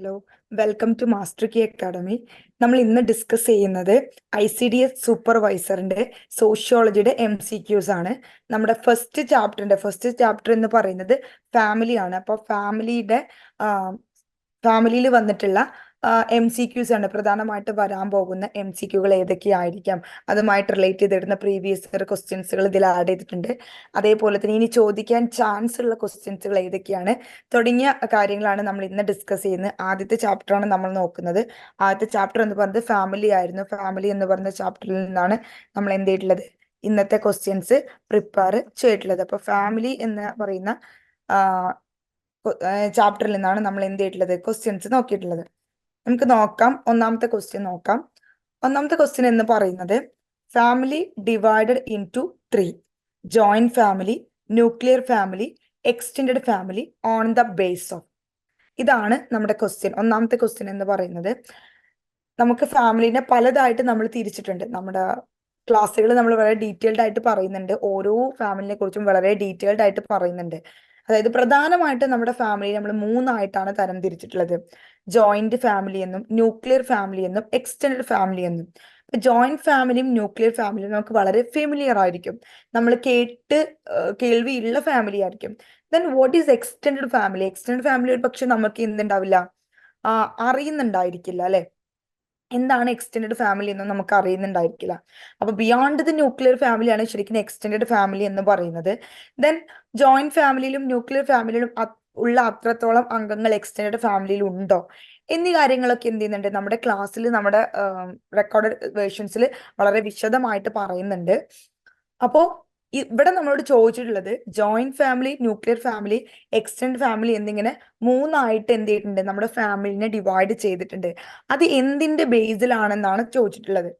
Hello, welcome to master കി academy. നമ്മൾ ഇന്ന് ഡിസ്കസ് ചെയ്യുന്നത് ICDS സൂപ്പർവൈസറിന്റെ സോഷ്യോളജിയുടെ MCQs ആണ്. നമ്മുടെ ഫസ്റ്റ് ചാപ്റ്റർ എന്ന് പറയുന്നത് ഫാമിലി ആണ്. അപ്പോൾ ഫാമിലിയിൽ വന്നിട്ടുള്ള MCQs ആണ് പ്രധാനമായിട്ട് വരാൻ പോകുന്ന MCQകൾ ഏതൊക്കെയായിരിക്കാം, അതുമായിട്ട് റിലേറ്റ് ചെയ്തിടുന്ന പ്രീവിയസ് ഇയർ ക്വസ്റ്റ്യൻസുകൾ ഇതിൽ ആഡ് ചെയ്തിട്ടുണ്ട്. അതേപോലെ തന്നെ ഇനി ചോദിക്കാൻ ചാൻസ് ഉള്ള ക്വസ്റ്റ്യൻസുകൾ ഏതൊക്കെയാണ് തുടങ്ങിയ കാര്യങ്ങളാണ് നമ്മൾ ഇന്ന് ഡിസ്കസ് ചെയ്യുന്നത്. ആദ്യത്തെ ചാപ്റ്ററാണ് നമ്മൾ നോക്കുന്നത്. ആദ്യത്തെ ചാപ്റ്റർ എന്ന് പറയുന്നത് ഫാമിലി ആയിരുന്നു. ഫാമിലി എന്ന് പറയുന്ന ചാപ്റ്ററിൽ നിന്നാണ് നമ്മൾ എന്ത് ചെയ്തിട്ടുള്ളത്, ഇന്നത്തെ ക്വസ്റ്റ്യൻസ് പ്രിപ്പയർ ചെയ്തിട്ടുള്ളത്. അപ്പൊ ഫാമിലി എന്ന് പറയുന്ന ചാപ്റ്ററിൽ നിന്നാണ് നമ്മൾ എന്ത് ചെയ്തിട്ടുള്ളത്, ക്വസ്റ്റ്യൻസ് നോക്കിയിട്ടുള്ളത്. നമുക്ക് നോക്കാം. ഒന്നാമത്തെ ക്വസ്റ്റ്യൻ നോക്കാം. ഒന്നാമത്തെ ക്വസ്റ്റ്യൻ എന്ന് പറയുന്നത് family divided into 3: joint family, nuclear family, extended family on the base of. ഇതാണ് നമ്മുടെ ക്വസ്റ്റ്യൻ. ഒന്നാമത്തെ ക്വസ്റ്റ്യൻ എന്ന് പറയുന്നത്, നമുക്ക് ഫാമിലിനെ പലതായിട്ട് നമ്മൾ തിരിച്ചിട്ടുണ്ട്. നമ്മുടെ ക്ലാസ്സുകൾ നമ്മൾ വളരെ ഡീറ്റെയിൽഡ് ആയിട്ട് പറയുന്നുണ്ട്. ഓരോ ഫാമിലിനെ കുറിച്ചും വളരെ ഡീറ്റെയിൽഡ് ആയിട്ട് പറയുന്നുണ്ട്. അതായത് പ്രധാനമായിട്ട് നമ്മുടെ ഫാമിലി നമ്മൾ മൂന്നായിട്ടാണ് തരം തിരിച്ചിട്ടുള്ളത്: ജോയിന്റ് ഫാമിലി എന്നും, ന്യൂക്ലിയർ ഫാമിലി എന്നും, എക്സ്റ്റെൻഡഡ് ഫാമിലി എന്നും. ഇപ്പൊ ജോയിന്റ് ഫാമിലിയും ന്യൂക്ലിയർ ഫാമിലിയും നമുക്ക് വളരെ ഫെമിലിയർ ആയിരിക്കും, നമ്മൾ കേൾവിയുള്ള ഫാമിലി ആയിരിക്കും. Then what is extended family? Extended family ഒരു പക്ഷെ നമുക്ക് എന്തുണ്ടാവില്ല, അറിയുന്നുണ്ടായിരിക്കില്ല അല്ലെ. എന്താണ് എക്സ്റ്റെൻഡഡ് ഫാമിലി എന്ന് നമുക്ക് അറിയുന്നുണ്ടായിരിക്കില്ല. അപ്പൊ ബിയോണ്ട് ദി ന്യൂക്ലിയർ ഫാമിലിയാണ് ശരിക്കും എക്സ്റ്റെൻഡഡ് ഫാമിലി എന്ന് പറയുന്നത്. ദെൻ ജോയിന്റ് ഫാമിലിയിലും ന്യൂക്ലിയർ ഫാമിലിയിലും ഉള്ള അത്രത്തോളം അംഗങ്ങൾ എക്സ്റ്റെൻഡഡ് ഫാമിലിയിൽ ഉണ്ടോ എന്നീ കാര്യങ്ങളൊക്കെ എന്ത് ചെയ്യുന്നുണ്ട്, നമ്മുടെ ക്ലാസ്സിൽ, നമ്മുടെ റെക്കോർഡഡ് വേർഷൻസിൽ വളരെ വിശദമായിട്ട് പറയുന്നുണ്ട്. അപ്പോ ഇവിടെ നമ്മളോട് ചോദിച്ചിട്ടുള്ളത് joint family, nuclear family, extend family എന്നിങ്ങനെ മൂന്നായിട്ട് എന്ത് ചെയ്തിട്ടുണ്ട്, നമ്മുടെ ഫാമിലിനെ ഡിവൈഡ് ചെയ്തിട്ടുണ്ട്. അത് എന്തിന്റെ ബേസിലാണെന്നാണ് ചോദിച്ചിട്ടുള്ളത്.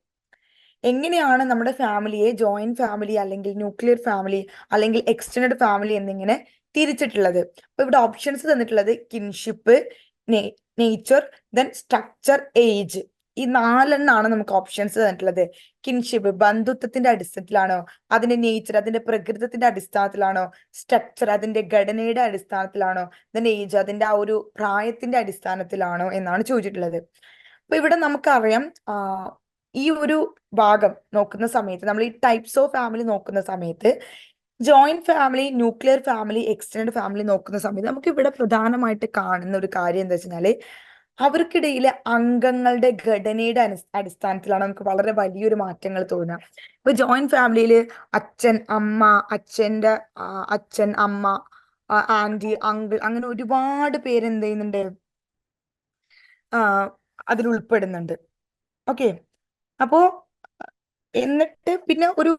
എങ്ങനെയാണ് നമ്മുടെ ഫാമിലിയെ ജോയിന്റ് ഫാമിലി അല്ലെങ്കിൽ ന്യൂക്ലിയർ ഫാമിലി അല്ലെങ്കിൽ എക്സ്റ്റെൻഡ് ഫാമിലി എന്നിങ്ങനെ തിരിച്ചിട്ടുള്ളത്? അപ്പൊ ഇവിടെ ഓപ്ഷൻസ് തന്നിട്ടുള്ളത് kinship, nature, then structure, age. ഈ 4 നമുക്ക് ഓപ്ഷൻസ് തന്നിട്ടുള്ളത്. കിൻഷിപ്പ് ബന്ധുത്വത്തിന്റെ അടിസ്ഥാനത്തിലാണോ, അതിന്റെ നേച്ചർ അതിന്റെ പ്രകൃതത്തിന്റെ അടിസ്ഥാനത്തിലാണോ, സ്ട്രക്ചർ അതിന്റെ ഘടനയുടെ അടിസ്ഥാനത്തിലാണോ, ദെൻ ഏജ് അതിന്റെ ആ ഒരു പ്രായത്തിന്റെ അടിസ്ഥാനത്തിലാണോ എന്നാണ് ചോദിച്ചിട്ടുള്ളത്. അപ്പൊ ഇവിടെ നമുക്കറിയാം, ഈ ഒരു ഭാഗം നോക്കുന്ന സമയത്ത്, നമ്മൾ ഈ ടൈപ്സ് ഓഫ് ഫാമിലി നോക്കുന്ന സമയത്ത്, joint family, nuclear family, extend family നോക്കുന്ന സമയത്ത് നമുക്ക് ഇവിടെ പ്രധാനമായിട്ട് കാണുന്ന ഒരു കാര്യം എന്താ വെച്ചാല്, അവർക്കിടയിലെ അംഗങ്ങളുടെ ഘടനയുടെ അടിസ്ഥാനത്തിലാണ് നമുക്ക് വളരെ വലിയൊരു മാറ്റങ്ങൾ തോന്നുക. ഇപ്പൊ ജോയിന്റ് ഫാമിലിയിൽ അച്ഛൻ, അമ്മ, അച്ഛന്റെ അച്ഛൻ, അമ്മ, ആന്റി, അങ്കിൾ, അങ്ങനെ ഒരുപാട് പേര് എന്ത് ചെയ്യുന്നുണ്ട്, അതിൽ ഉൾപ്പെടുന്നുണ്ട്. ഓക്കെ. അപ്പോ എന്നിട്ട് പിന്നെ ഒരു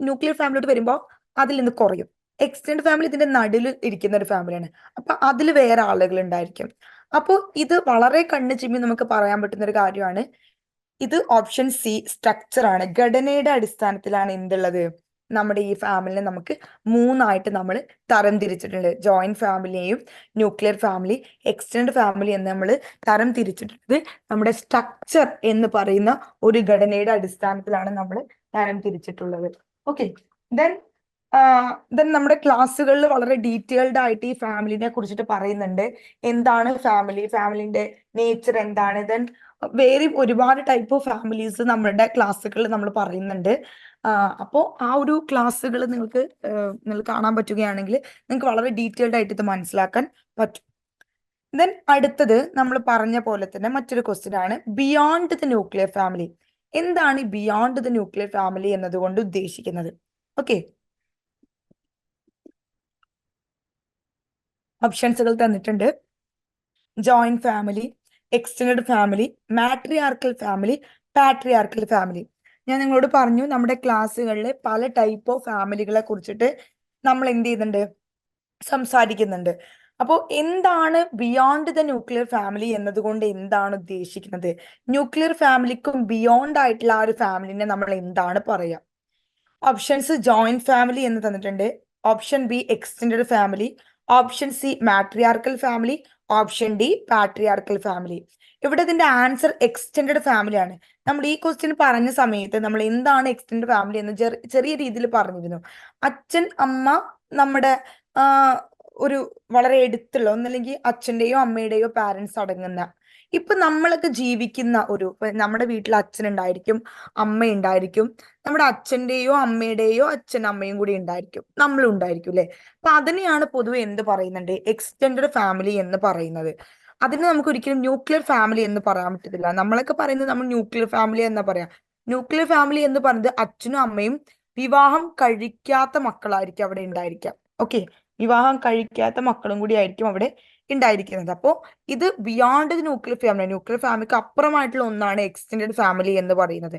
ന്യൂക്ലിയർ ഫാമിലിയോട്ട് വരുമ്പോൾ അതിൽ നിന്ന് കുറയും. എക്സ്റ്റെൻഡ് ഫാമിലി ഇതിന്റെ നടുവിൽ ഇരിക്കുന്ന ഒരു ഫാമിലിയാണ്. അപ്പൊ അതിൽ വേറെ ആളുകൾ ഉണ്ടായിരിക്കും. അപ്പോൾ ഇത് വളരെ കണ്ണ് ചിമ്മി നമുക്ക് പറയാൻ പറ്റുന്ന ഒരു കാര്യമാണ്. ഇത് ഓപ്ഷൻ സി സ്ട്രക്ചർ ആണ്. ഘടനയുടെ അടിസ്ഥാനത്തിലാണ് എന്തുള്ളത്, നമ്മുടെ ഈ ഫാമിലിനെ നമുക്ക് മൂന്നായിട്ട് നമ്മൾ തരം തിരിച്ചിട്ടുണ്ട്. ജോയിന്റ് ഫാമിലിയെയും ന്യൂക്ലിയർ ഫാമിലി, എക്സ്റ്റെൻഡ് ഫാമിലി എന്ന് നമ്മൾ തരം തിരിച്ചിട്ടുള്ളത് നമ്മുടെ സ്ട്രക്ചർ എന്ന് പറയുന്ന ഒരു ഘടനയുടെ അടിസ്ഥാനത്തിലാണ് നമ്മൾ തരം തിരിച്ചിട്ടുള്ളത്. ഓക്കെ. ദെൻ നമ്മുടെ ക്ലാസ്സുകളിൽ വളരെ ഡീറ്റെയിൽഡ് ആയിട്ട് ഈ ഫാമിലിനെ കുറിച്ചിട്ട് പറയുന്നുണ്ട്. എന്താണ് ഫാമിലി, ഫാമിലിന്റെ നേച്ചർ എന്താണ്, ദെൻ വേറെ ഒരുപാട് ടൈപ്പ് ഓഫ് ഫാമിലീസ് നമ്മുടെ ക്ലാസ്സുകളിൽ നമ്മൾ പറയുന്നുണ്ട്. അപ്പോൾ ആ ഒരു ക്ലാസ്സുകൾ നിങ്ങൾക്ക് കാണാൻ പറ്റുകയാണെങ്കിൽ നിങ്ങൾക്ക് വളരെ ഡീറ്റെയിൽഡ് ആയിട്ട് ഇത് മനസ്സിലാക്കാൻ പറ്റും. ദെൻ അടുത്തത് നമ്മൾ പറഞ്ഞ പോലെ തന്നെ മറ്റൊരു ക്വസ്റ്റ്യൻ ആണ് ബിയോണ്ട് ദ ന്യൂക്ലിയർ ഫാമിലി. എന്താണ് ഈ ബിയോണ്ട് ദ ന്യൂക്ലിയർ ഫാമിലി എന്നതുകൊണ്ട് ഉദ്ദേശിക്കുന്നത്? ഓക്കെ. ഓപ്ഷൻസുകൾ തന്നിട്ടുണ്ട്: joint family, extend family, matriarchal family, patriarchal family. ഞാൻ നിങ്ങളോട് പറഞ്ഞു, നമ്മുടെ ക്ലാസ്സുകളിൽ പല ടൈപ്പ് ഓഫ് ഫാമിലികളെ കുറിച്ചിട്ട് നമ്മൾ എന്ത് ചെയ്യുന്നുണ്ട്, സംസാരിക്കുന്നുണ്ട്. അപ്പോൾ എന്താണ് ബിയോണ്ട് ദ ന്യൂക്ലിയർ ഫാമിലി എന്നതുകൊണ്ട് എന്താണ് ഉദ്ദേശിക്കുന്നത്? ന്യൂക്ലിയർ ഫാമിലിക്കും ബിയോണ്ട് ആയിട്ടുള്ള ആ ഒരു ഫാമിലിനെ നമ്മൾ എന്താണ് പറയുക? ഓപ്ഷൻസ് ജോയിന്റ് ഫാമിലി എന്ന് തന്നിട്ടുണ്ട്. Option be extend family, option C matriarchal family, option D patriarchal family. ഇവിടെ ഇതിന്റെ ആൻസർ എക്സ്റ്റെൻഡ് ഫാമിലി ആണ്. നമ്മൾ ഈ ക്വസ്റ്റ്യൻ പറഞ്ഞ സമയത്ത് നമ്മൾ എന്താണ് എക്സ്റ്റെൻഡ് ഫാമിലി എന്ന് ചെറിയ രീതിയിൽ പറഞ്ഞിരുന്നു. അച്ഛൻ, അമ്മ, നമ്മുടെ ഒരു വളരെ എടുത്തുള്ള ഒന്നല്ലെങ്കിൽ അച്ഛന്റെയോ അമ്മയുടെയോ പാരന്റ്സ് അടങ്ങുന്ന, ഇപ്പൊ നമ്മളൊക്കെ ജീവിക്കുന്ന ഇപ്പൊ നമ്മുടെ വീട്ടിൽ അച്ഛൻ ഉണ്ടായിരിക്കും, അമ്മ ഉണ്ടായിരിക്കും, നമ്മുടെ അച്ഛന്റെയോ അമ്മയുടെയോ അച്ഛൻ അമ്മയും കൂടി ഉണ്ടായിരിക്കും, നമ്മളും ഉണ്ടായിരിക്കും അല്ലെ. അപ്പൊ അതിനെയാണ് പൊതുവെ എന്ത് പറയുന്നുണ്ട്, എക്സ്റ്റെൻഡഡ് ഫാമിലി എന്ന് പറയുന്നത്. അതിന് നമുക്ക് ഒരിക്കലും ന്യൂക്ലിയർ ഫാമിലി എന്ന് പറയാൻ പറ്റത്തില്ല. നമ്മളൊക്കെ പറയുന്നത് നമ്മൾ ന്യൂക്ലിയർ ഫാമിലി എന്നാ പറയാം. ന്യൂക്ലിയർ ഫാമിലി എന്ന് പറയുന്നത് അച്ഛനും അമ്മയും വിവാഹം കഴിക്കാത്ത മക്കളായിരിക്കും അവിടെ ഉണ്ടായിരിക്കാം. ഓക്കെ, വിവാഹം കഴിക്കാത്ത മക്കളും കൂടി ആയിരിക്കും അവിടെ ഉണ്ടായിരിക്കുന്നത്. അപ്പോൾ ഇത് beyond the nuclear family, nuclear ഫാമിലിക്ക് അപ്പുറമായിട്ടുള്ള ഒന്നാണ് എക്സ്റ്റെൻഡഡ് ഫാമിലി എന്ന് പറയുന്നത്.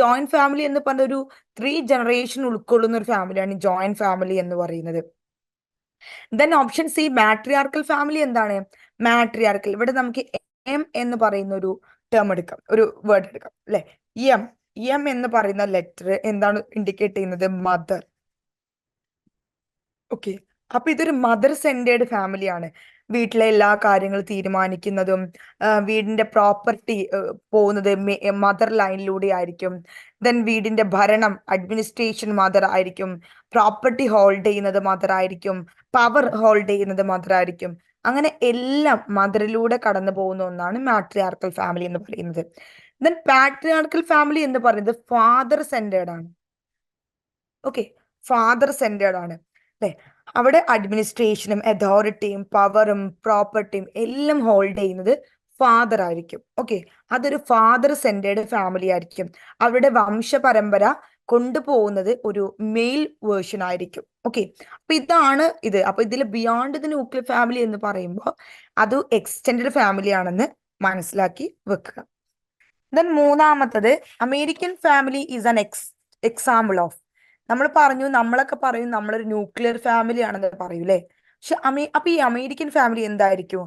ജോയിന്റ് ഫാമിലി എന്ന് പറഞ്ഞ ഒരു 3 ജനറേഷൻ ഉൾക്കൊള്ളുന്ന ഒരു ഫാമിലിയാണ് ജോയിന്റ് ഫാമിലി എന്ന് പറയുന്നത്. Then option C matriarchal family. എന്താണ് മാട്രിയാർക്കൽ? ഇവിടെ നമുക്ക് എം എന്ന് പറയുന്ന ഒരു ടേം എടുക്കാം, ഒരു വേർഡ് എടുക്കാം അല്ലെ. എം എം എന്ന് പറയുന്ന ലെറ്റർ എന്താണ് ഇൻഡിക്കേറ്റ് ചെയ്യുന്നത്? മദർ. ഓക്കെ, അപ്പൊ ഇതൊരു മദർ സെന്റേർഡ് ഫാമിലിയാണ്. വീട്ടിലെ എല്ലാ കാര്യങ്ങളും തീരുമാനിക്കുന്നതും വീടിന്റെ പ്രോപ്പർട്ടി പോകുന്നത് മദർ ലൈനിലൂടെ ആയിരിക്കും. ദെൻ വീടിന്റെ ഭരണം, അഡ്മിനിസ്ട്രേഷൻ മദർ ആയിരിക്കും. പ്രോപ്പർട്ടി ഹോൾഡ് ചെയ്യുന്നത് മദർ ആയിരിക്കും. പവർ ഹോൾഡ് ചെയ്യുന്നത് മദർ ആയിരിക്കും. അങ്ങനെ എല്ലാം മദറിലൂടെ കടന്നു പോകുന്ന ഒന്നാണ് മാട്രിയാർക്കൽ ഫാമിലി എന്ന് പറയുന്നത്. ദെൻ പാട്രിയാർക്കൽ ഫാമിലി എന്ന് പറയുന്നത് ഫാദർ സെന്റേർഡ് ആണ്. ഓക്കെ, ഫാദർ സെന്റേർഡ് ആണ് അല്ലെ. അവിടെ അഡ്മിനിസ്ട്രേഷനും അതോറിറ്റിയും പവറും പ്രോപ്പർട്ടിയും എല്ലാം ഹോൾഡ് ചെയ്യുന്നത് ഫാദർ ആയിരിക്കും. ഓക്കെ, അതൊരു ഫാദർ സെന്റേർഡ് ഫാമിലി ആയിരിക്കും. അവരുടെ വംശപരമ്പര കൊണ്ടുപോകുന്നത് ഒരു മെയിൽ വേർഷൻ ആയിരിക്കും. ഓക്കെ, അപ്പൊ ഇതാണ് ഇത്. അപ്പൊ ഇതിൽ ബിയോണ്ട് ദി ന്യൂക്ലിയർ ഫാമിലി എന്ന് പറയുമ്പോൾ അത് എക്സ്റ്റെൻഡഡ് ഫാമിലി ആണെന്ന് മനസ്സിലാക്കി വെക്കുക. ദെൻ മൂന്നാമത്തത് American family is an example of. നമ്മൾ പറഞ്ഞു, നമ്മളൊക്കെ പറയും നമ്മളൊരു ന്യൂക്ലിയർ ഫാമിലി ആണെന്ന് പറയൂലേ. പക്ഷെ അപ്പൊ ഈ അമേരിക്കൻ ഫാമിലി എന്തായിരിക്കും?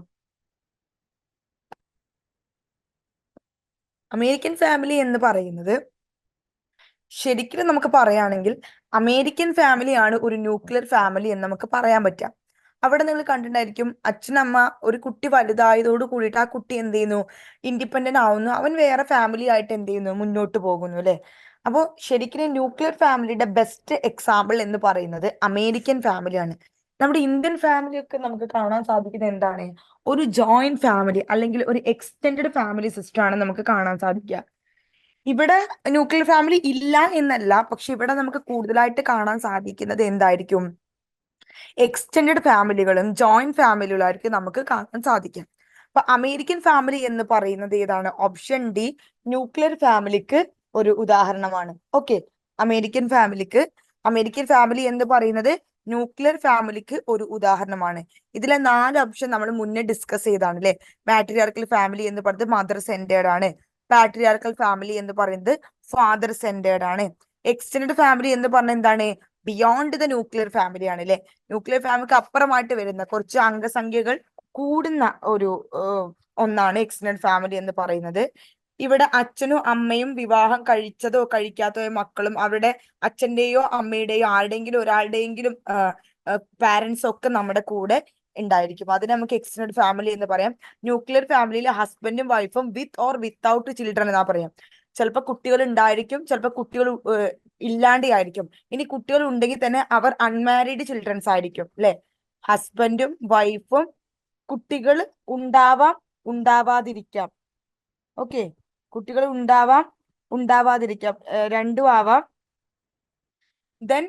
അമേരിക്കൻ ഫാമിലി എന്ന് പറയുന്നത് ശരിക്കും നമുക്ക് പറയുകയാണെങ്കിൽ അമേരിക്കൻ ഫാമിലിയാണ് ഒരു ന്യൂക്ലിയർ ഫാമിലി എന്ന് നമുക്ക് പറയാൻ പറ്റാം. അവിടെ നിങ്ങൾ കണ്ടിട്ടുണ്ടായിരിക്കും, അച്ഛനമ്മ ഒരു കുട്ടി വലുതായതോട് കൂടിയിട്ട് ആ കുട്ടി എന്ത് ചെയ്യുന്നു? ഇൻഡിപെൻഡന്റ് ആവുന്നു. അവൻ വേറെ ഫാമിലി ആയിട്ട് എന്ത് ചെയ്യുന്നു? മുന്നോട്ട് പോകുന്നു അല്ലെ. അപ്പോൾ ശരിക്കും ന്യൂക്ലിയർ ഫാമിലിയുടെ ബെസ്റ്റ് എക്സാമ്പിൾ എന്ന് പറയുന്നത് അമേരിക്കൻ ഫാമിലിയാണ്. നമ്മുടെ ഇന്ത്യൻ ഫാമിലി ഒക്കെ നമുക്ക് കാണാൻ സാധിക്കുന്നത് എന്താണ്? ഒരു ജോയിന്റ് ഫാമിലി അല്ലെങ്കിൽ ഒരു എക്സ്റ്റെൻഡഡ് ഫാമിലി സിസ്റ്റം ആണ് നമുക്ക് കാണാൻ സാധിക്കുക. ഇവിടെ ന്യൂക്ലിയർ ഫാമിലി ഇല്ല എന്നല്ല, പക്ഷെ ഇവിടെ നമുക്ക് കൂടുതലായിട്ട് കാണാൻ സാധിക്കുന്നത് എന്തായിരിക്കും? എക്സ്റ്റെൻഡഡ് ഫാമിലികളും ജോയിന്റ് ഫാമിലികളായിരിക്കും നമുക്ക് കാണാൻ സാധിക്കും. അപ്പൊ അമേരിക്കൻ ഫാമിലി എന്ന് പറയുന്നത് ഏതാണ്? ഓപ്ഷൻ ഡി ന്യൂക്ലിയർ ഫാമിലിക്ക് ഒരു ഉദാഹരണമാണ്. ഓക്കെ, അമേരിക്കൻ ഫാമിലി എന്ന് പറയുന്നത് ന്യൂക്ലിയർ ഫാമിലിക്ക് ഒരു ഉദാഹരണമാണ്. ഇതിലെ 4 ഓപ്ഷൻ നമ്മൾ മുന്നേ ഡിസ്കസ് ചെയ്താണ് അല്ലെ. മാട്രിയാർക്കൽ ഫാമിലി എന്ന് പറയുന്നത് മദർ സെന്റേർഡ് ആണ്. പാട്രിയാർക്കൽ ഫാമിലി എന്ന് പറയുന്നത് ഫാദർ സെന്റേർഡ് ആണ്. എക്സ്റ്റെൻഡഡ് ഫാമിലി എന്ന് പറഞ്ഞ എന്താണ്? ബിയോണ്ട് ദ ന്യൂക്ലിയർ ഫാമിലി ആണ് അല്ലെ. ന്യൂക്ലിയർ ഫാമിലിക്ക് അപ്പുറമായിട്ട് വരുന്ന കുറച്ച് അംഗസംഖ്യകൾ കൂടുന്ന ഒരു ഒന്നാണ് എക്സ്റ്റെൻഡഡ് ഫാമിലി എന്ന് പറയുന്നത്. ഇവിടെ അച്ഛനും അമ്മയും വിവാഹം കഴിച്ചതോ കഴിക്കാത്തതോ മക്കളും അവരുടെ അച്ഛന്റെയോ അമ്മയുടെയോ ആരുടെയെങ്കിലും ഒരാളുടെയെങ്കിലും പാരന്റ്സ് ഒക്കെ നമ്മുടെ കൂടെ ഉണ്ടായിരിക്കും. അതിന് നമുക്ക് എക്സ്റ്റെൻഡഡ് ഫാമിലി എന്ന് പറയാം. ന്യൂക്ലിയർ ഫാമിലിയിൽ ഹസ്ബൻഡും വൈഫും വിത്ത് ഓർ വിത്തൗട്ട് ചിൽഡ്രൻ എന്നാ പറയാം. ചിലപ്പോൾ കുട്ടികൾ ഉണ്ടായിരിക്കും, ചിലപ്പോൾ കുട്ടികൾ ഇല്ലാണ്ടേ ആയിരിക്കും. ഇനി കുട്ടികൾ ഉണ്ടെങ്കിൽ തന്നെ അവർ അൺമാരീഡ് ചിൽഡ്രൻസ് ആയിരിക്കും അല്ലെ. ഹസ്ബൻഡും വൈഫും, കുട്ടികൾ ഉണ്ടാവാം ഉണ്ടാവാതിരിക്കാം. ഓക്കെ, കുട്ടികൾ ഉണ്ടാവാം ഉണ്ടാവാതിരിക്കാം, രണ്ടും ആവാം. ദെൻ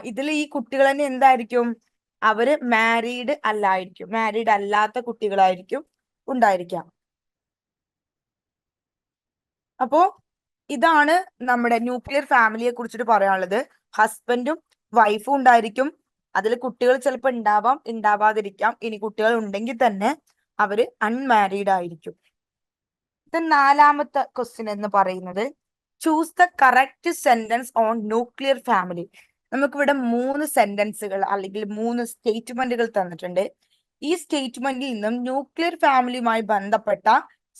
ഇതിൽ ഈ കുട്ടികൾ തന്നെ എന്തായിരിക്കും? അവര് മാരീഡ് അല്ലായിരിക്കും, മാരീഡ് അല്ലാത്ത കുട്ടികളായിരിക്കും ഉണ്ടായിരിക്കാം. അപ്പോ ഇതാണ് നമ്മുടെ ന്യൂക്ലിയർ ഫാമിലിയെ കുറിച്ചിട്ട് പറയാനുള്ളത്. ഹസ്ബൻഡും വൈഫും ഉണ്ടായിരിക്കും, അതിൽ കുട്ടികൾ ചിലപ്പോൾ ഉണ്ടാവാം ഉണ്ടാവാതിരിക്കാം. ഇനി കുട്ടികൾ ഉണ്ടെങ്കിൽ തന്നെ അവര് അൺമാരീഡ് ആയിരിക്കും. നാലാമത്തെ ക്വസ്റ്റ്യൻ എന്ന് പറയുന്നത് choose the correct sentence on nuclear family. നമുക്കിവിടെ 3 സെന്റൻസുകൾ അല്ലെങ്കിൽ 3 സ്റ്റേറ്റ്മെന്റുകൾ തന്നിട്ടുണ്ട്. ഈ സ്റ്റേറ്റ്മെന്റിൽ നിന്നും ന്യൂക്ലിയർ ഫാമിലിയുമായി ബന്ധപ്പെട്ട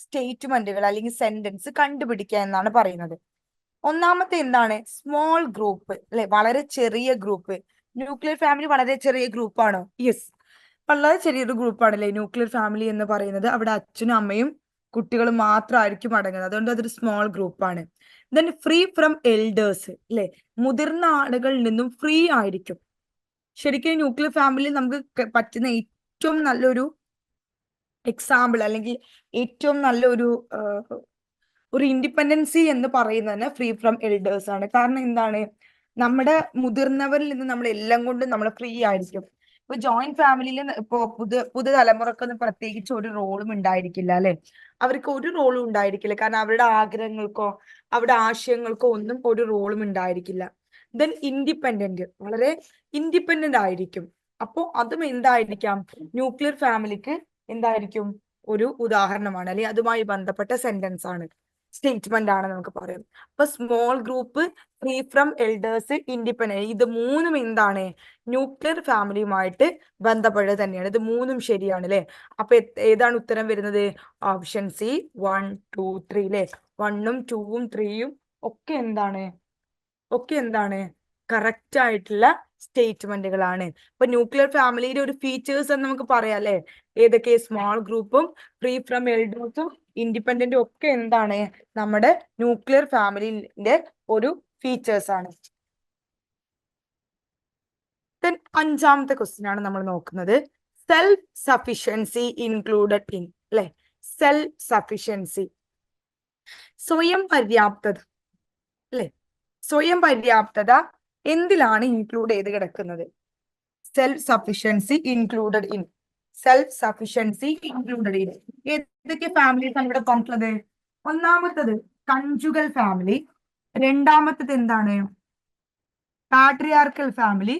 സ്റ്റേറ്റ്മെന്റുകൾ അല്ലെങ്കിൽ സെന്റൻസ് കണ്ടുപിടിക്കുക എന്നാണ് പറയുന്നത്. ഒന്നാമത്തെ എന്താണ്? സ്മോൾ ഗ്രൂപ്പ് അല്ലെ, വളരെ ചെറിയ ഗ്രൂപ്പ്. ന്യൂക്ലിയർ ഫാമിലി വളരെ ചെറിയ ഗ്രൂപ്പാണോ? യെസ്, വളരെ ചെറിയൊരു ഗ്രൂപ്പാണല്ലേ ന്യൂക്ലിയർ ഫാമിലി എന്ന് പറയുന്നത്. അവിടെ അച്ഛനും അമ്മയും കുട്ടികളും മാത്രമായിരിക്കും അടങ്ങുന്നത്, അതുകൊണ്ട് അതൊരു സ്മോൾ ഗ്രൂപ്പാണ്. ദെൻ ഫ്രീ ഫ്രം എൽഡേഴ്സ് അല്ലെ, മുതിർന്ന ആളുകളിൽ നിന്നും ഫ്രീ ആയിരിക്കും. ശരിക്കും ന്യൂക്ലിയർ ഫാമിലി നമുക്ക് പറ്റുന്ന ഏറ്റവും നല്ലൊരു എക്സാമ്പിൾ, അല്ലെങ്കിൽ ഏറ്റവും നല്ലൊരു ഒരു ഇൻഡിപെൻഡൻസി എന്ന് പറയുന്നത് ഫ്രീ ഫ്രം എൽഡേഴ്സ് ആണ്. കാരണം എന്താണ്, നമ്മുടെ മുതിർന്നവരിൽ നിന്ന് നമ്മൾ എല്ലാം കൊണ്ടും നമ്മൾ ഫ്രീ ആയിരിക്കും. ഇപ്പൊ ജോയിന്റ് ഫാമിലിയിൽ ഇപ്പോ പുതുതലമുറക്കൊന്നും പ്രത്യേകിച്ച് ഒരു റോളും ഉണ്ടായിരിക്കില്ല അല്ലെ. അവർക്ക് ഒരു റോളും ഉണ്ടായിരിക്കില്ല, കാരണം അവരുടെ ആഗ്രഹങ്ങൾക്കോ അവരുടെ ആശയങ്ങൾക്കോ ഒന്നും ഒരു റോളും ഉണ്ടായിരിക്കില്ല. ദെൻ ഇൻഡിപെൻഡന്റ്, വളരെ ഇൻഡിപെൻഡന്റ് ആയിരിക്കും. അപ്പോ അതും എന്തായിരിക്കാം, ന്യൂക്ലിയർ ഫാമിലിക്ക് എന്തായിരിക്കും, ഒരു ഉദാഹരണമാണ്, അല്ലെങ്കിൽ അതുമായി ബന്ധപ്പെട്ട സെന്റൻസ് ആണ്, സ്റ്റേറ്റ്മെന്റ് ആണ് നമുക്ക് പറയാം. അപ്പൊ small group, free from elders, independent, ഇത് മൂന്നും എന്താണ്, ന്യൂക്ലിയർ ഫാമിലിയുമായിട്ട് ബന്ധപ്പെട്ടത് തന്നെയാണ്. ഇത് മൂന്നും ശരിയാണ് അല്ലെ. അപ്പൊ ഏതാണ് ഉത്തരം വരുന്നത്? ഓപ്ഷൻ സി 1, 2, 3 അല്ലെ. 1ഉം 2ഉം 3യും ഒക്കെ എന്താണ് കറക്റ്റ് ആയിട്ടുള്ള സ്റ്റേറ്റ്മെന്റുകളാണ്. ഇപ്പൊ ന്യൂക്ലിയർ ഫാമിലിയുടെ ഒരു ഫീച്ചേഴ്സ് എന്ന് നമുക്ക് പറയാം അല്ലെ. ഏതൊക്കെ? സ്മോൾ ഗ്രൂപ്പും ഫ്രീ ഫ്രം എൽഡേഴ്സും ഇൻഡിപെൻഡന്റും ഒക്കെ എന്താണ്, നമ്മുടെ ന്യൂക്ലിയർ ഫാമിലിന്റെ ഒരു ഫീച്ചേഴ്സ് ആണ്. ദെൻ അഞ്ചാമത്തെ ക്വസ്റ്റ്യൻ ആണ് നമ്മൾ നോക്കുന്നത്. സെൽഫ് സഫിഷ്യൻസി ഇൻക്ലൂഡഡ് ഇൻ, അല്ലെ. സെൽഫ് സഫിഷ്യൻസി, സ്വയം പര്യാപ്തത, അല്ലെ. സ്വയം പര്യാപ്തത എന്തിലാണ് ഇൻക്ലൂഡ് ചെയ്ത് കിടക്കുന്നത്? Self sufficiency included in, self sufficiency included in ഏതൊക്കെ ഫാമിലീസ് ആണ് ഇവിടെ പറഞ്ഞിട്ടുള്ളത്? ഒന്നാമത്തത് കൺജുഗൽ ഫാമിലി, രണ്ടാമത്തത് എന്താണ്, പാട്രിയാർക്കൽ ഫാമിലി,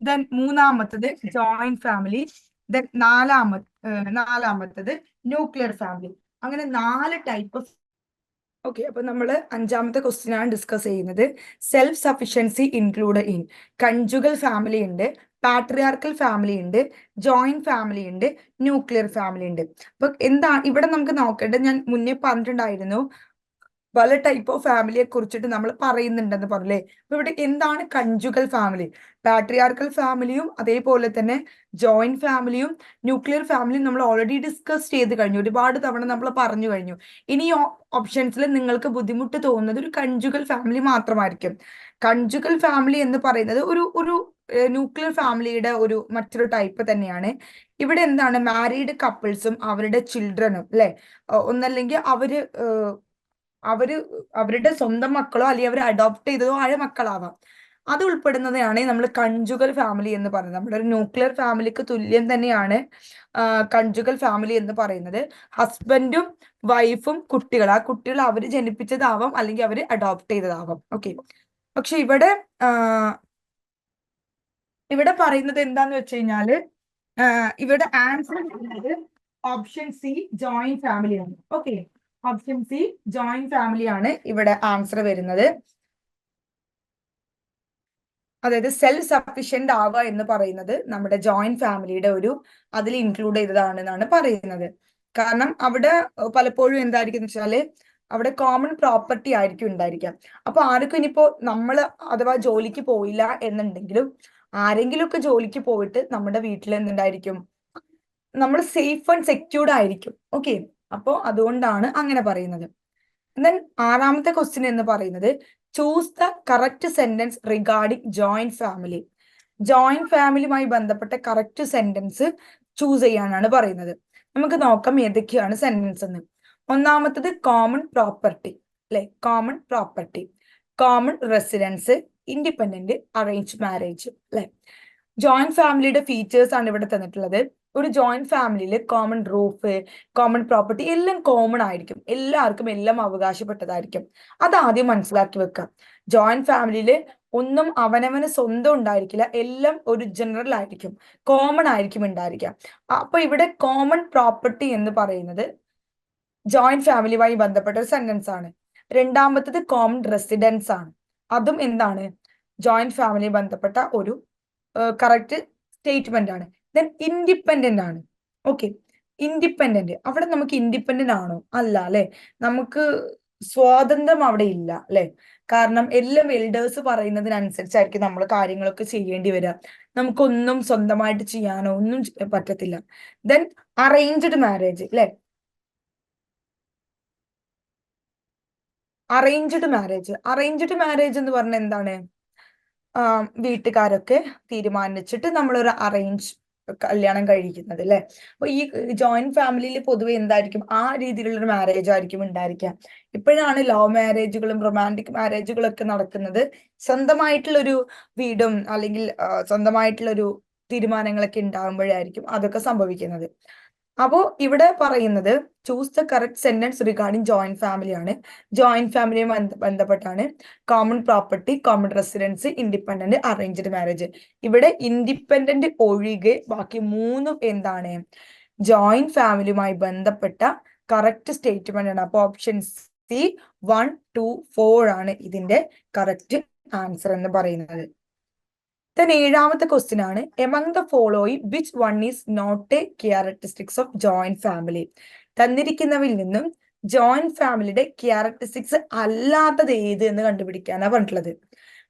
ദെൻ മൂന്നാമത്തത് ജോയിന്റ് ഫാമിലി, ദെൻ നാലാമത്തത് ന്യൂക്ലിയർ ഫാമിലി. അങ്ങനെ 4 ടൈപ്പ് ഓഫ്. ഓക്കെ, അപ്പൊ നമ്മൾ അഞ്ചാമത്തെ ക്വസ്റ്റ്യൻ ആണ് ഡിസ്കസ് ചെയ്യുന്നത്. Self sufficiency include in, conjugal family ഉണ്ട്, പാട്രിയാർക്കൽ ഫാമിലി ഉണ്ട്, ജോയിന്റ് ഫാമിലി ഉണ്ട്, ന്യൂക്ലിയർ ഫാമിലി ഉണ്ട്. അപ്പൊ എന്താ ഇവിടെ നമുക്ക് നോക്കേണ്ടത്? ഞാൻ മുന്നേ പറഞ്ഞിട്ടുണ്ടായിരുന്നു, പല ടൈപ്പ് ഓഫ് ഫാമിലിയെ കുറിച്ചിട്ട് നമ്മൾ പറയുന്നുണ്ടെന്ന് പറഞ്ഞേ. അപ്പൊ ഇവിടെ എന്താണ് കൺജുഗൽ ഫാമിലി? പാട്രിയാർക്കൽ ഫാമിലിയും അതേപോലെ തന്നെ ജോയിന്റ് ഫാമിലിയും ന്യൂക്ലിയർ ഫാമിലിയും നമ്മൾ ഓൾറെഡി ഡിസ്കസ് ചെയ്ത് കഴിഞ്ഞു, ഒരുപാട് തവണ നമ്മൾ പറഞ്ഞു കഴിഞ്ഞു. ഇനി ഓപ്ഷൻസിൽ നിങ്ങൾക്ക് ബുദ്ധിമുട്ട് തോന്നുന്നത് ഒരു കൺജുഗൽ ഫാമിലി മാത്രമായിരിക്കും. കൺജുഗൽ ഫാമിലി എന്ന് പറയുന്നത് ഒരു ന്യൂക്ലിയർ ഫാമിലിയുടെ ഒരു മറ്റൊരു ടൈപ്പ് തന്നെയാണ്. ഇവിടെ എന്താണ്, മാരീഡ് കപ്പിൾസും അവരുടെ ചിൽഡ്രനും, അല്ലെ, ഒന്നല്ലെങ്കിൽ അവരുടെ സ്വന്തം മക്കളോ അല്ലെങ്കിൽ അവർ അഡോപ്റ്റ് ചെയ്തതോ ആയ മക്കളാവാം. അത് ഉൾപ്പെടുന്നതാണ് നമ്മൾ കൺജുഗൽ ഫാമിലി എന്ന് പറയുന്നത്. നമ്മുടെ ഒരു ന്യൂക്ലിയർ ഫാമിലിക്ക് തുല്യം തന്നെയാണ് കൺജുഗൽ ഫാമിലി എന്ന് പറയുന്നത്. ഹസ്ബൻഡും വൈഫും കുട്ടികൾ, ആ കുട്ടികൾ അവർ ജനിപ്പിച്ചതാവാം അല്ലെങ്കിൽ അവർ അഡോപ്റ്റ് ചെയ്തതാവാം. ഓക്കെ, പക്ഷെ ഇവിടെ പറയുന്നത് എന്താന്ന് വെച്ച് കഴിഞ്ഞാല്, ഇവിടെ ആൻസർ ഓപ്ഷൻ സി ജോയിന്റ് ഫാമിലിയാണ്. Okay, option C joint family ആണ് ഇവിടെ ആൻസർ വരുന്നത്. അതായത് സെൽഫ് സഫിഷ്യന്റ് ആവുക എന്ന് പറയുന്നത് നമ്മുടെ ജോയിന്റ് ഫാമിലിയുടെ അതിൽ ഇൻക്ലൂഡ് ചെയ്തതാണെന്നാണ് പറയുന്നത്. കാരണം അവിടെ പലപ്പോഴും എന്തായിരിക്കും വെച്ചാല് അവിടെ കോമൺ പ്രോപ്പർട്ടി ആയിരിക്കും ഉണ്ടായിരിക്കാം. അപ്പൊ ആർക്കും ഇനിയിപ്പോ നമ്മൾ അഥവാ ജോലിക്ക് പോയില്ല എന്നുണ്ടെങ്കിലും ആരെങ്കിലും ഒക്കെ ജോലിക്ക് പോയിട്ട് നമ്മുടെ വീട്ടിൽ എന്തുണ്ടായിരിക്കും, നമ്മൾ സേഫ് ആൻഡ് സെക്യൂർഡ് ആയിരിക്കും. ഓക്കെ, അപ്പോ അതുകൊണ്ടാണ് അങ്ങനെ പറയുന്നത്. ദെൻ ആറാമത്തെ ക്വസ്റ്റ്യൻ എന്ന് പറയുന്നത് choose the correct sentence regarding joint family. Joint ഫാമിലിയുമായി ബന്ധപ്പെട്ട കറക്റ്റ് സെന്റൻസ് ചൂസ് ചെയ്യാനാണ് പറയുന്നത്. നമുക്ക് നോക്കാം ഏതൊക്കെയാണ് സെന്റൻസ് എന്ന്. ഒന്നാമത്തത് കോമൺ പ്രോപ്പർട്ടി, അല്ലെ, common property, common residence, independent, arrange marriage, അല്ലെ. ജോയിന്റ് ഫാമിലിയുടെ ഫീച്ചേഴ്സ് ആണ് ഇവിടെ തന്നിട്ടുള്ളത്. ഒരു ജോയിന്റ് ഫാമിലിയിൽ കോമൺ റൂഫ്, കോമൺ പ്രോപ്പർട്ടി എല്ലാം കോമൺ ആയിരിക്കും, എല്ലാവർക്കും എല്ലാം അവകാശപ്പെട്ടതായിരിക്കും. അതാദ്യം മനസ്സിലാക്കി വെക്കാം. ജോയിന്റ് ഫാമിലിയിൽ ഒന്നും അവനവന് സ്വന്തം ഉണ്ടായിരിക്കില്ല, എല്ലാം ഒരു ജനറൽ ആയിരിക്കും, കോമൺ ആയിരിക്കും ഉണ്ടായിരിക്കാം. അപ്പൊ ഇവിടെ കോമൺ പ്രോപ്പർട്ടി എന്ന് പറയുന്നത് ജോയിന്റ് ഫാമിലിയുമായി ബന്ധപ്പെട്ട ഒരു സെന്റൻസ് ആണ്. രണ്ടാമത്തത് കോമൺ റെസിഡൻസ് ആണ്, അതും എന്താണ് ജോയിന്റ് ഫാമിലി ബന്ധപ്പെട്ട ഒരു കറക്റ്റ് സ്റ്റേറ്റ്മെന്റ് ആണ്. ദെൻ ഇൻഡിപെൻഡന്റ് ആണ്. ഓക്കെ, ഇൻഡിപെൻഡന്റ്, അവിടെ നമുക്ക് ഇൻഡിപെൻഡന്റ് ആണോ? അല്ല, അല്ലെ. നമുക്ക് സ്വാതന്ത്ര്യം അവിടെ ഇല്ല, അല്ലെ. കാരണം എല്ലാം എൽഡേഴ്സ് പറയുന്നതിനനുസരിച്ചായിരിക്കും നമ്മൾ കാര്യങ്ങളൊക്കെ ചെയ്യേണ്ടി വരിക. നമുക്കൊന്നും സ്വന്തമായിട്ട് ചെയ്യാനോ ഒന്നും പറ്റത്തില്ല. ദെൻ അറേഞ്ച്ഡ് മാരേജ്, അല്ലെ. അറേഞ്ച്ഡ് മാരേജ് എന്ന് പറഞ്ഞാൽ എന്താണ്? വീട്ടുകാരൊക്കെ തീരുമാനിച്ചിട്ട് നമ്മളൊരു അറേഞ്ച് കല്യാണം കഴിക്കുന്നത് അല്ലെ. അപ്പൊ ഈ ജോയിന്റ് ഫാമിലിയിൽ പൊതുവെ എന്തായിരിക്കും, ആ രീതിയിലുള്ള ഒരു മാരേജ് ആയിരിക്കും ഉണ്ടായിരിക്കുക. ഇപ്പോഴാണ് ലവ് മാരേജുകളും റൊമാൻറ്റിക് മാരേജുകളൊക്കെ നടക്കുന്നത്. സ്വന്തമായിട്ടുള്ള ഒരു വീടും അല്ലെങ്കിൽ സ്വന്തമായിട്ടുള്ള ഒരു തീരുമാനങ്ങളൊക്കെ ഉണ്ടാകുമ്പോഴായിരിക്കും അതൊക്കെ സംഭവിക്കുന്നത്. അപ്പോ ഇവിടെ പറയുന്നത് choose the correct sentence regarding joint family ആണ്. ജോയിന്റ് ഫാമിലിയുമായി ബന്ധപ്പെട്ടാണ് common property, common residence, independent, arranged marriage. ഇവിടെ ഇൻഡിപെൻഡന്റ് ഒഴികെ ബാക്കി മൂന്നും എന്താണ്, ജോയിന്റ് ഫാമിലിയുമായി ബന്ധപ്പെട്ട കറക്റ്റ് സ്റ്റേറ്റ്മെന്റ് ആണ്. അപ്പൊ ഓപ്ഷൻ സി 1, 2, 4 ആണ് ഇതിന്റെ കറക്റ്റ് ആൻസർ എന്ന് പറയുന്നത്. ഏഴാമത്തെ ക്വസ്റ്റ്യൻ ആണ്, among the following which one is not a characteristics of joint family. തന്നിരിക്കുന്നവയിൽ നിന്നും ജോയിന്റ് ഫാമിലിയുടെ ക്യാരക്ടറിസ്റ്റിക്സ് അല്ലാത്തത് ഏത് എന്ന് കണ്ടുപിടിക്കാനാണ് പറഞ്ഞിട്ടുള്ളത്.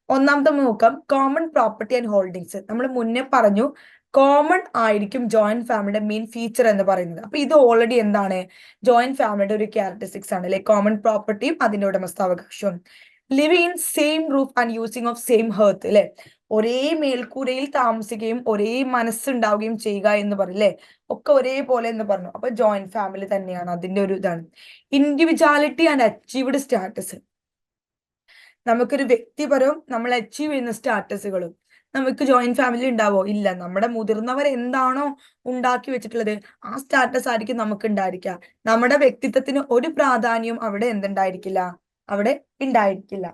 ഒന്നാമത്തെ നോക്കാം, കോമൺ പ്രോപ്പർട്ടി ആൻഡ് ഹോൾഡിങ്സ്. നമ്മൾ മുന്നേ പറഞ്ഞു കോമൺ ആയിരിക്കും ജോയിന്റ് ഫാമിലിയുടെ മെയിൻ ഫീച്ചർ എന്ന് പറയുന്നത്. അപ്പൊ ഇത് ഓൾറെഡി എന്താണ്, ജോയിന്റ് ഫാമിലിയുടെ ഒരു ക്യാരക്ടറിസ്റ്റിക്സ് ആണ് അല്ലെ, കോമൺ പ്രോപ്പർട്ടിയും അതിന്റെ ഉടമസ്ഥാവകാശവും. Living in same roof and using of same hearth അല്ലെ, ഒരേ മേൽക്കൂരയിൽ താമസിക്കുകയും ഒരേ മനസ്സുണ്ടാവുകയും ചെയ്യുക എന്ന് പറയില്ലേ, ഒക്കെ ഒരേപോലെ എന്ന് പറഞ്ഞു. അപ്പൊ ജോയിന്റ് ഫാമിലി തന്നെയാണ് അതിന്റെ ഒരു ഇതാണ്. Individuality and achieved status. നമുക്കൊരു വ്യക്തിപരവും നമ്മൾ അച്ചീവ് ചെയ്യുന്ന സ്റ്റാറ്റസുകളും നമുക്ക് ജോയിന്റ് ഫാമിലി ഉണ്ടാവോ? ഇല്ല. നമ്മുടെ മുതിർന്നവർ എന്താണോ ഉണ്ടാക്കി വെച്ചിട്ടുള്ളത് ആ സ്റ്റാറ്റസ് ആയിരിക്കും നമുക്ക് ഉണ്ടായിരിക്കുക. നമ്മുടെ വ്യക്തിത്വത്തിന് ഒരു പ്രാധാന്യവും അവിടെ എന്തുണ്ടായിരിക്കില്ല, അവിടെ ഉണ്ടായിരിക്കില്ല.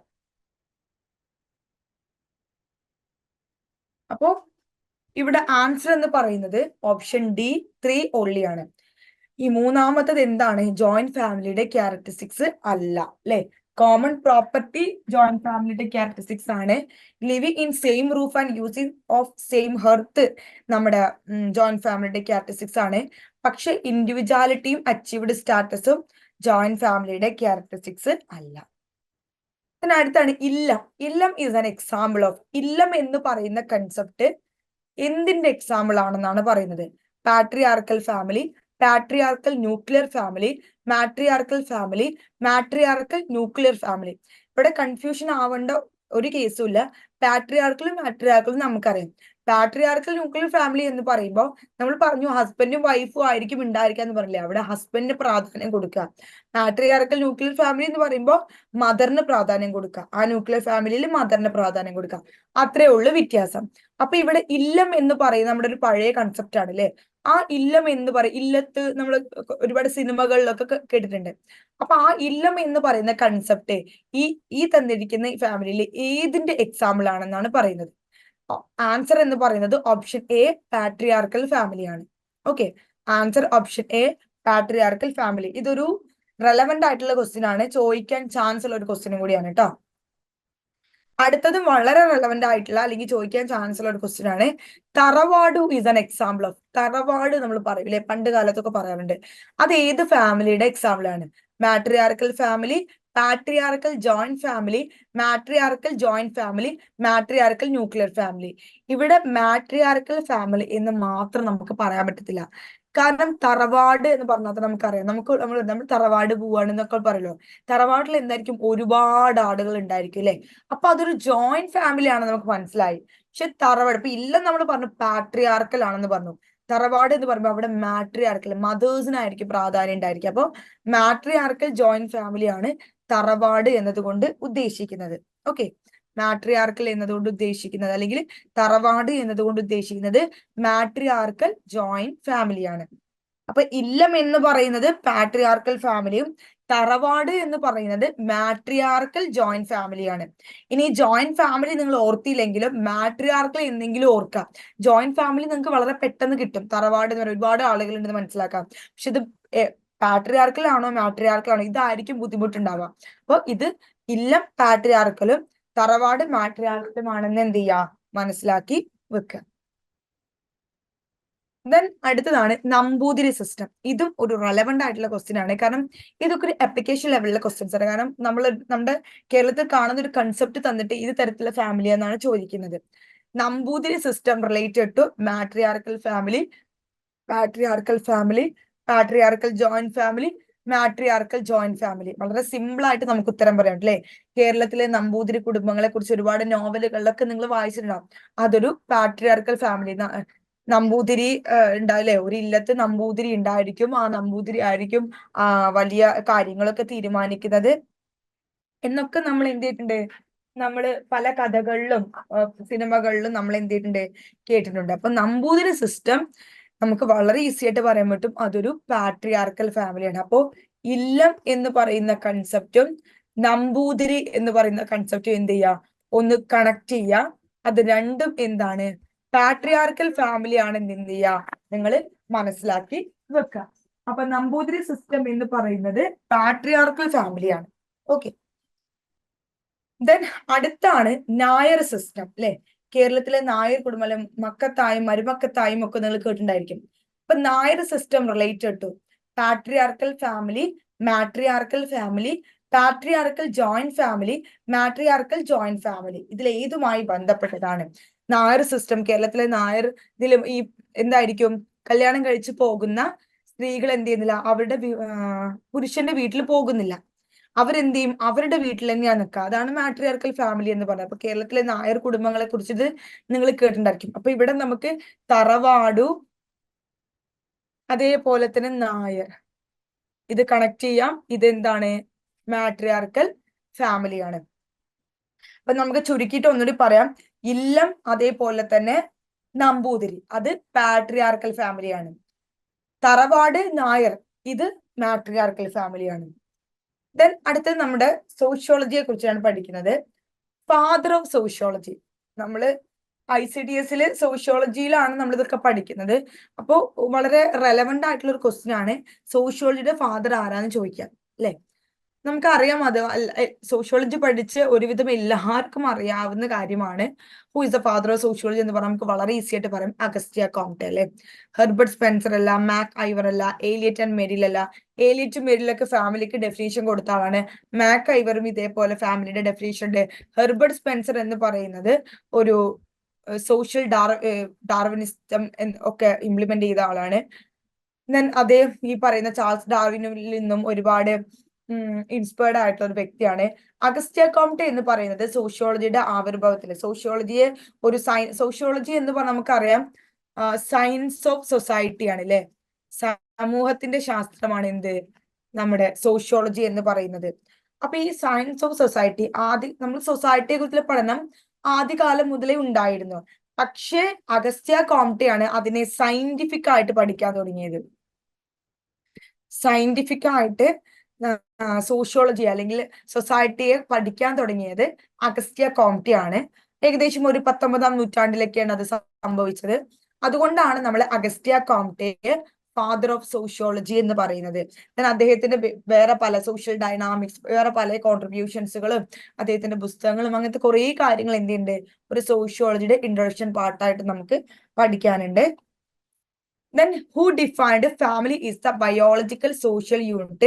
അപ്പോ ഇവിടെ ആൻസർ എന്ന് പറയുന്നത് ഓപ്ഷൻ ഡി 3 ഓൺലി ആണ്. ഈ മൂന്നാമത്തത് എന്താണ്, ജോയിന്റ് ഫാമിലിയുടെ ക്യാരക്ടറിസ്റ്റിക്സ് അല്ല അല്ലെ. കോമൺ പ്രോപ്പർട്ടി ജോയിന്റ് ഫാമിലിയുടെ ക്യാരക്ടറിസ്റ്റിക്സ് ആണ്. Living in same roof and using of same hearth നമ്മുടെ ജോയിന്റ് ഫാമിലിയുടെ ക്യാരക്ടറിസ്റ്റിക്സ് ആണ്. പക്ഷെ ഇൻഡിവിജ്വാലിറ്റിയും അച്ചീവ്ഡ് സ്റ്റാറ്റസും ജോയിന്റ് ഫാമിലിയുടെ ക്യാരക്ടറിസ്റ്റിക്സ് അല്ല. അടുത്താണ് ഇല്ലം. ഇല്ലം ഈസ് ആൻ എക്സാമ്പിൾ ഓഫ്. ഇല്ലം എന്ന് പറയുന്ന കൺസെപ്റ്റ് എന്തിന്റെ എക്സാമ്പിൾ ആണെന്നാണ് പറയുന്നത്. Patriarchal family, patriarchal nuclear family, matriarchal family, matriarchal nuclear family. ഇവിടെ കൺഫ്യൂഷൻ ആവേണ്ട ഒരു കേസും ഇല്ല. പാട്രിയാർക്കലും മാട്രിയാർക്കലും നമുക്കറിയാം. പാട്രിയാർക്കൽ ന്യൂക്ലിയർ ഫാമിലി എന്ന് പറയുമ്പോൾ നമ്മൾ പറഞ്ഞു ഹസ്ബൻഡും വൈഫും ആയിരിക്കും ഉണ്ടായിരിക്കുക എന്ന് പറഞ്ഞില്ലേ, അവിടെ ഹസ്ബൻഡിന് പ്രാധാന്യം കൊടുക്കുക. മാട്രിയാർക്കൽ ന്യൂക്ലിയർ ഫാമിലി എന്ന് പറയുമ്പോൾ മദറിന് പ്രാധാന്യം കൊടുക്കുക. ആ ന്യൂക്ലിയർ ഫാമിലിയിൽ മദറിന് പ്രാധാന്യം കൊടുക്കുക. അത്രേ ഉള്ളു വ്യത്യാസം. അപ്പൊ ഇവിടെ ഇല്ലം എന്ന് പറയുന്നത് നമ്മുടെ ഒരു പഴയ കൺസെപ്റ്റ് ആണ് അല്ലെ. ആ ഇല്ലം എന്ന് പറയും, ഇല്ലത്ത് നമ്മൾ ഒരുപാട് സിനിമകളിലൊക്കെ കേട്ടിട്ടുണ്ട്. അപ്പൊ ആ ഇല്ലം എന്ന് പറയുന്ന കൺസെപ്റ്റ് ഈ തന്നിരിക്കുന്ന ഫാമിലിയിൽ ഏതിന്റെ എക്സാമ്പിൾ ആണെന്നാണ് പറയുന്നത്. ആൻസർ എന്ന് പറയുന്നത് ഓപ്ഷൻ എ പാട്രിയാർക്കൽ ഫാമിലിയാണ്. Okay, answer option A patriarchal family. ഇതൊരു റെലവെന്റ് ആയിട്ടുള്ള ക്വസ്റ്റ്യൻ ആണ്, ചോദിക്കാൻ ചാൻസ് ഉള്ള ഒരു ക്വസ്റ്റ്യനും കൂടിയാണ് കേട്ടോ. അടുത്തതും വളരെ റെലവെന്റ് ആയിട്ടുള്ള അല്ലെങ്കിൽ ചോദിക്കാൻ ചാൻസ് ഉള്ള ഒരു ക്വസ്റ്റ്യൻ ആണ്. തറവാട് ഈസ് ആൻ എക്സാമ്പിൾ ഓഫ്. തറവാട് നമ്മൾ പറയൂലേ, പണ്ട് കാലത്തൊക്കെ പറയാറുണ്ട്. അത് ഏത് ഫാമിലിയുടെ എക്സാമ്പിൾ ആണ്? Matriarchal family, patriarchal joint family, matriarchal joint family, matriarchal nuclear family. ഇവിടെ മാട്രിയാർക്കൽ ഫാമിലി എന്ന് മാത്രം നമുക്ക് പറയാൻ പറ്റത്തില്ല. കാരണം തറവാട് എന്ന് പറഞ്ഞാൽ നമുക്കറിയാം, നമ്മൾ തറവാട് പോവാണെന്നൊക്കെ പറയല്ലോ. തറവാട്ടിൽ എന്തായിരിക്കും, ഒരുപാട് ആളുകൾ ഉണ്ടായിരിക്കും അല്ലെ. അപ്പൊ അതൊരു ജോയിന്റ് ഫാമിലി ആണെന്ന് നമുക്ക് മനസ്സിലായി. പക്ഷെ തറവാട് ഇപ്പൊ ഇല്ല, നമ്മൾ പറഞ്ഞു പാട്രിയാർക്കൽ ആണെന്ന് പറഞ്ഞു. തറവാട് എന്ന് പറയുമ്പോൾ അവിടെ മാട്രിയാർക്കൽ മദേഴ്സിനായിരിക്കും പ്രാധാന്യം ഉണ്ടായിരിക്കും. അപ്പൊ മാട്രിയാർക്കൽ ജോയിന്റ് ഫാമിലിയാണ് തറവാട് എന്നതുകൊണ്ട് ഉദ്ദേശിക്കുന്നത്. ഓക്കെ, മാട്രിയാർക്കൽ എന്നതുകൊണ്ട് ഉദ്ദേശിക്കുന്നത് അല്ലെങ്കിൽ തറവാട് എന്നതുകൊണ്ട് ഉദ്ദേശിക്കുന്നത് മാട്രിയാർക്കൽ ജോയിന്റ് ഫാമിലിയാണ്. അപ്പൊ ഇല്ലം എന്ന് പറയുന്നത് പാട്രിയാർക്കൽ ഫാമിലിയും തറവാട് എന്ന് പറയുന്നത് മാട്രിയാർക്കൽ ജോയിന്റ് ഫാമിലിയാണ്. ഇനി ജോയിന്റ് ഫാമിലി നിങ്ങൾ ഓർത്തിയില്ലെങ്കിലും മാട്രിയാർക്കൽ എന്തെങ്കിലും ഓർക്കാം. ജോയിന്റ് ഫാമിലി നിങ്ങൾക്ക് വളരെ പെട്ടെന്ന് കിട്ടും. തറവാട് എന്ന് പറയുന്നത് ഒരുപാട് ആളുകൾ ഉണ്ടെന്ന് മനസ്സിലാക്കാം. പക്ഷെ ഇത് പാട്രിയാർക്കൽ ആണോ മാട്രിയാർക്കൽ ആണോ, ഇതായിരിക്കും ബുദ്ധിമുട്ടുണ്ടാവുക. അപ്പൊ ഇത് ഇല്ലം പാട്രിയാർക്കലും തറവാട് മാട്രിയാർക്കലുമാണെന്ന് എന്ത് ചെയ്യുക, മനസ്സിലാക്കി വെക്കുക. ദെൻ അടുത്തതാണ് നമ്പൂതിരി സിസ്റ്റം. ഇതും ഒരു റെലവെന്റ് ആയിട്ടുള്ള ക്വസ്റ്റ്യൻ ആണ്. കാരണം ഇതൊക്കെ ഒരു അപ്ലിക്കേഷൻ ലെവലിലെ ക്വസ്റ്റ്യൻസ് ആണ്. കാരണം നമ്മുടെ കേരളത്തിൽ കാണുന്ന ഒരു കൺസെപ്റ്റ് തന്നിട്ട് ഇത് തരത്തിലുള്ള ഫാമിലി എന്നാണ് ചോദിക്കുന്നത്. Namboothiri system related to matriarchal family, patriarchal family, patriarchal joint family, matriarchal joint family. വളരെ സിമ്പിൾ ആയിട്ട് നമുക്ക് ഉത്തരം പറയാം അല്ലെ. കേരളത്തിലെ നമ്പൂതിരി കുടുംബങ്ങളെ കുറിച്ച് ഒരുപാട് നോവലുകളിലൊക്കെ നിങ്ങൾ വായിച്ചിട്ടുണ്ടാവും. അതൊരു പാട്രിയാർക്കൽ ഫാമിലി. നമ്പൂതിരി ഉണ്ടാവില്ലേ, ഒരു ഇല്ലത്ത് നമ്പൂതിരി ഉണ്ടായിരിക്കും. ആ നമ്പൂതിരി ആയിരിക്കും വലിയ കാര്യങ്ങളൊക്കെ തീരുമാനിക്കുന്നത് എന്നൊക്കെ നമ്മൾ എന്ത് ചെയ്തിട്ടുണ്ട്, നമ്മള് പല കഥകളിലും സിനിമകളിലും നമ്മൾ എന്ത് ചെയ്തിട്ടുണ്ട്, കേട്ടിട്ടുണ്ട്. അപ്പൊ നമ്പൂതിരി സിസ്റ്റം നമുക്ക് വളരെ ഈസി ആയിട്ട് പറയാൻ പറ്റും, അതൊരു പാട്രിയാർക്കൽ ഫാമിലിയാണ്. അപ്പോ ഇല്ലം എന്ന് പറയുന്ന കൺസെപ്റ്റും നമ്പൂതിരി എന്ന് പറയുന്ന കൺസെപ്റ്റും എന്ത് ചെയ്യുക, ഒന്ന് കണക്ട് ചെയ്യുക. അത് രണ്ടും എന്താണ്, പാട്രിയാർക്കൽ ഫാമിലി ആണെന്ന് എന്ത് ചെയ്യുക, നിങ്ങൾ മനസ്സിലാക്കി വെക്കുക. അപ്പൊ നമ്പൂതിരി സിസ്റ്റം എന്ന് പറയുന്നത് പാട്രിയാർക്കൽ ഫാമിലിയാണ്. ഓക്കെ. ദെൻ അടുത്താണ് നായർ സിസ്റ്റം അല്ലെ. കേരളത്തിലെ നായർ കുടുംബം മക്കത്തായും മരുമക്കത്തായും ഒക്കെ നിങ്ങൾ കേട്ടിട്ടുണ്ടായിരിക്കും. അപ്പൊ Nair system related to patriarchal family, matriarchal family, patriarchal joint family, matriarchal joint family, ഇതിൽ ഏതുമായി ബന്ധപ്പെട്ടതാണ് നായർ സിസ്റ്റം? കേരളത്തിലെ നായർ ഇതിലും ഈ എന്തായിരിക്കും, കല്യാണം കഴിച്ചു പോകുന്ന സ്ത്രീകൾ എന്ത് ചെയ്യുന്നില്ല, അവരുടെ പുരുഷന്റെ വീട്ടിൽ പോകുന്നില്ല, അവരെന്ത് ചെയ്യും, അവരുടെ വീട്ടിൽ തന്നെയാണ് നിൽക്കുക. അതാണ് മാട്രിയാർക്കൽ ഫാമിലി എന്ന് പറയുന്നത്. അപ്പൊ കേരളത്തിലെ നായർ കുടുംബങ്ങളെ കുറിച്ചിട്ട് നിങ്ങൾ കേട്ടിട്ടുണ്ടായിരിക്കും. അപ്പൊ ഇവിടെ നമുക്ക് തറവാടു അതേപോലെ തന്നെ നായർ ഇത് കണക്ട് ചെയ്യാം. ഇതെന്താണ്, മാട്രിയാർക്കൽ ഫാമിലിയാണ്. അപ്പൊ നമുക്ക് ചുരുക്കിയിട്ട് ഒന്നുകൂടി പറയാം, ഇല്ലം അതേപോലെ തന്നെ നമ്പൂതിരി അത് പാട്രിയാർക്കൽ ഫാമിലിയാണ്. തറവാട് നായർ ഇത് മാട്രിയാർക്കൽ ഫാമിലിയാണ്. ദെൻ അടുത്തത് നമ്മുടെ സോഷ്യോളജിയെ കുറിച്ചാണ് പഠിക്കുന്നത്. Father of sociology. നമ്മള് ICDS സോഷ്യോളജിയിലാണ് നമ്മൾ ഇതൊക്കെ പഠിക്കുന്നത്. അപ്പോൾ വളരെ റെലവെന്റ് ആയിട്ടുള്ള ഒരു ക്വസ്റ്റ്യൻ ആണ്, സോഷ്യോളജിയുടെ ഫാദർ ആരാന്ന് ചോദിക്കാം അല്ലെ. നമുക്കറിയാം, അത് സോഷ്യോളജി പഠിച്ച് ഒരുവിധം എല്ലാവർക്കും അറിയാവുന്ന കാര്യമാണ്. Who is the father of sociology എന്ന് പറഞ്ഞാൽ നമുക്ക് വളരെ ഈസി ആയിട്ട് പറയാം, അഗസ്റ്റിയ കോംറ്റെ അല്ലെ. ഹെർബർട്ട് സ്പെൻസർ അല്ല, മാക് ഐവർ അല്ല, ഏലിയറ്റ് ആൻഡ് മെരിൽ അല്ല. ഏലിയറ്റും മെരിലൊക്കെ ഫാമിലിക്ക് ഡെഫിനേഷൻ കൊടുത്ത ആളാണ്. മാക് ഐവറും ഇതേപോലെ ഫാമിലിയുടെ ഡെഫിനേഷൻ ഉണ്ട്. ഹെർബർട്ട് സ്പെൻസർ എന്ന് പറയുന്നത് ഒരു സോഷ്യൽ ഡാർവിനിസം ഒക്കെ ഇംപ്ലിമെന്റ് ചെയ്ത ആളാണ്. ദെൻ അതേ ഈ പറയുന്ന ചാൾസ് ഡാർവിനിൽ നിന്നും ഒരുപാട് ഇൻസ്പയർഡ് ആയിട്ടുള്ള ഒരു വ്യക്തിയാണ്. അഗസ്റ്റിയ കോംറ്റെ എന്ന് പറയുന്നത് സോഷ്യോളജിയുടെ ആവിർഭാവത്തില് സോഷ്യോളജിയെ ഒരു സോഷ്യോളജി എന്ന് പറഞ്ഞാൽ നമുക്കറിയാം സയൻസ് ഓഫ് സൊസൈറ്റി ആണ് അല്ലെ. സമൂഹത്തിന്റെ ശാസ്ത്രമാണ് എന്ത്, നമ്മുടെ സോഷ്യോളജി എന്ന് പറയുന്നത്. അപ്പൊ ഈ സയൻസ് ഓഫ് സൊസൈറ്റി നമ്മൾ സൊസൈറ്റിയെ കുറിച്ചുള്ള പഠനം ആദ്യകാലം മുതലേ ഉണ്ടായിരുന്നു. പക്ഷേ അഗസ്റ്റിയ കോംറ്റെ ആണ് അതിനെ സയന്റിഫിക് ആയിട്ട് പഠിക്കാൻ തുടങ്ങിയത്. സയന്റിഫിക് ആയിട്ട് സോഷ്യോളജി അല്ലെങ്കിൽ സൊസൈറ്റിയെ പഠിക്കാൻ തുടങ്ങിയത് അഗസ്റ്റിയ കോംറ്റെ ആണ്. ഏകദേശം ഒരു 19ാം നൂറ്റാണ്ടിലൊക്കെയാണ് അത് സംഭവിച്ചത്. അതുകൊണ്ടാണ് നമ്മൾ അഗസ്റ്റിയ കോംറ്റെ ഫാദർ ഓഫ് സോഷ്യോളജി എന്ന് പറയുന്നത്. അദ്ദേഹത്തിന്റെ വേറെ പല സോഷ്യൽ ഡൈനാമിക്സ്, വേറെ പല കോൺട്രിബ്യൂഷൻസുകളും അദ്ദേഹത്തിന്റെ പുസ്തകങ്ങളും അങ്ങനത്തെ കുറെ കാര്യങ്ങൾ എന്തുണ്ട്, ഒരു സോഷ്യോളജിയുടെ ഇൻട്രൊഡക്ഷൻ പാർട്ടായിട്ട് നമുക്ക് പഠിക്കാനുണ്ട്. Then who defined family is the biological social unit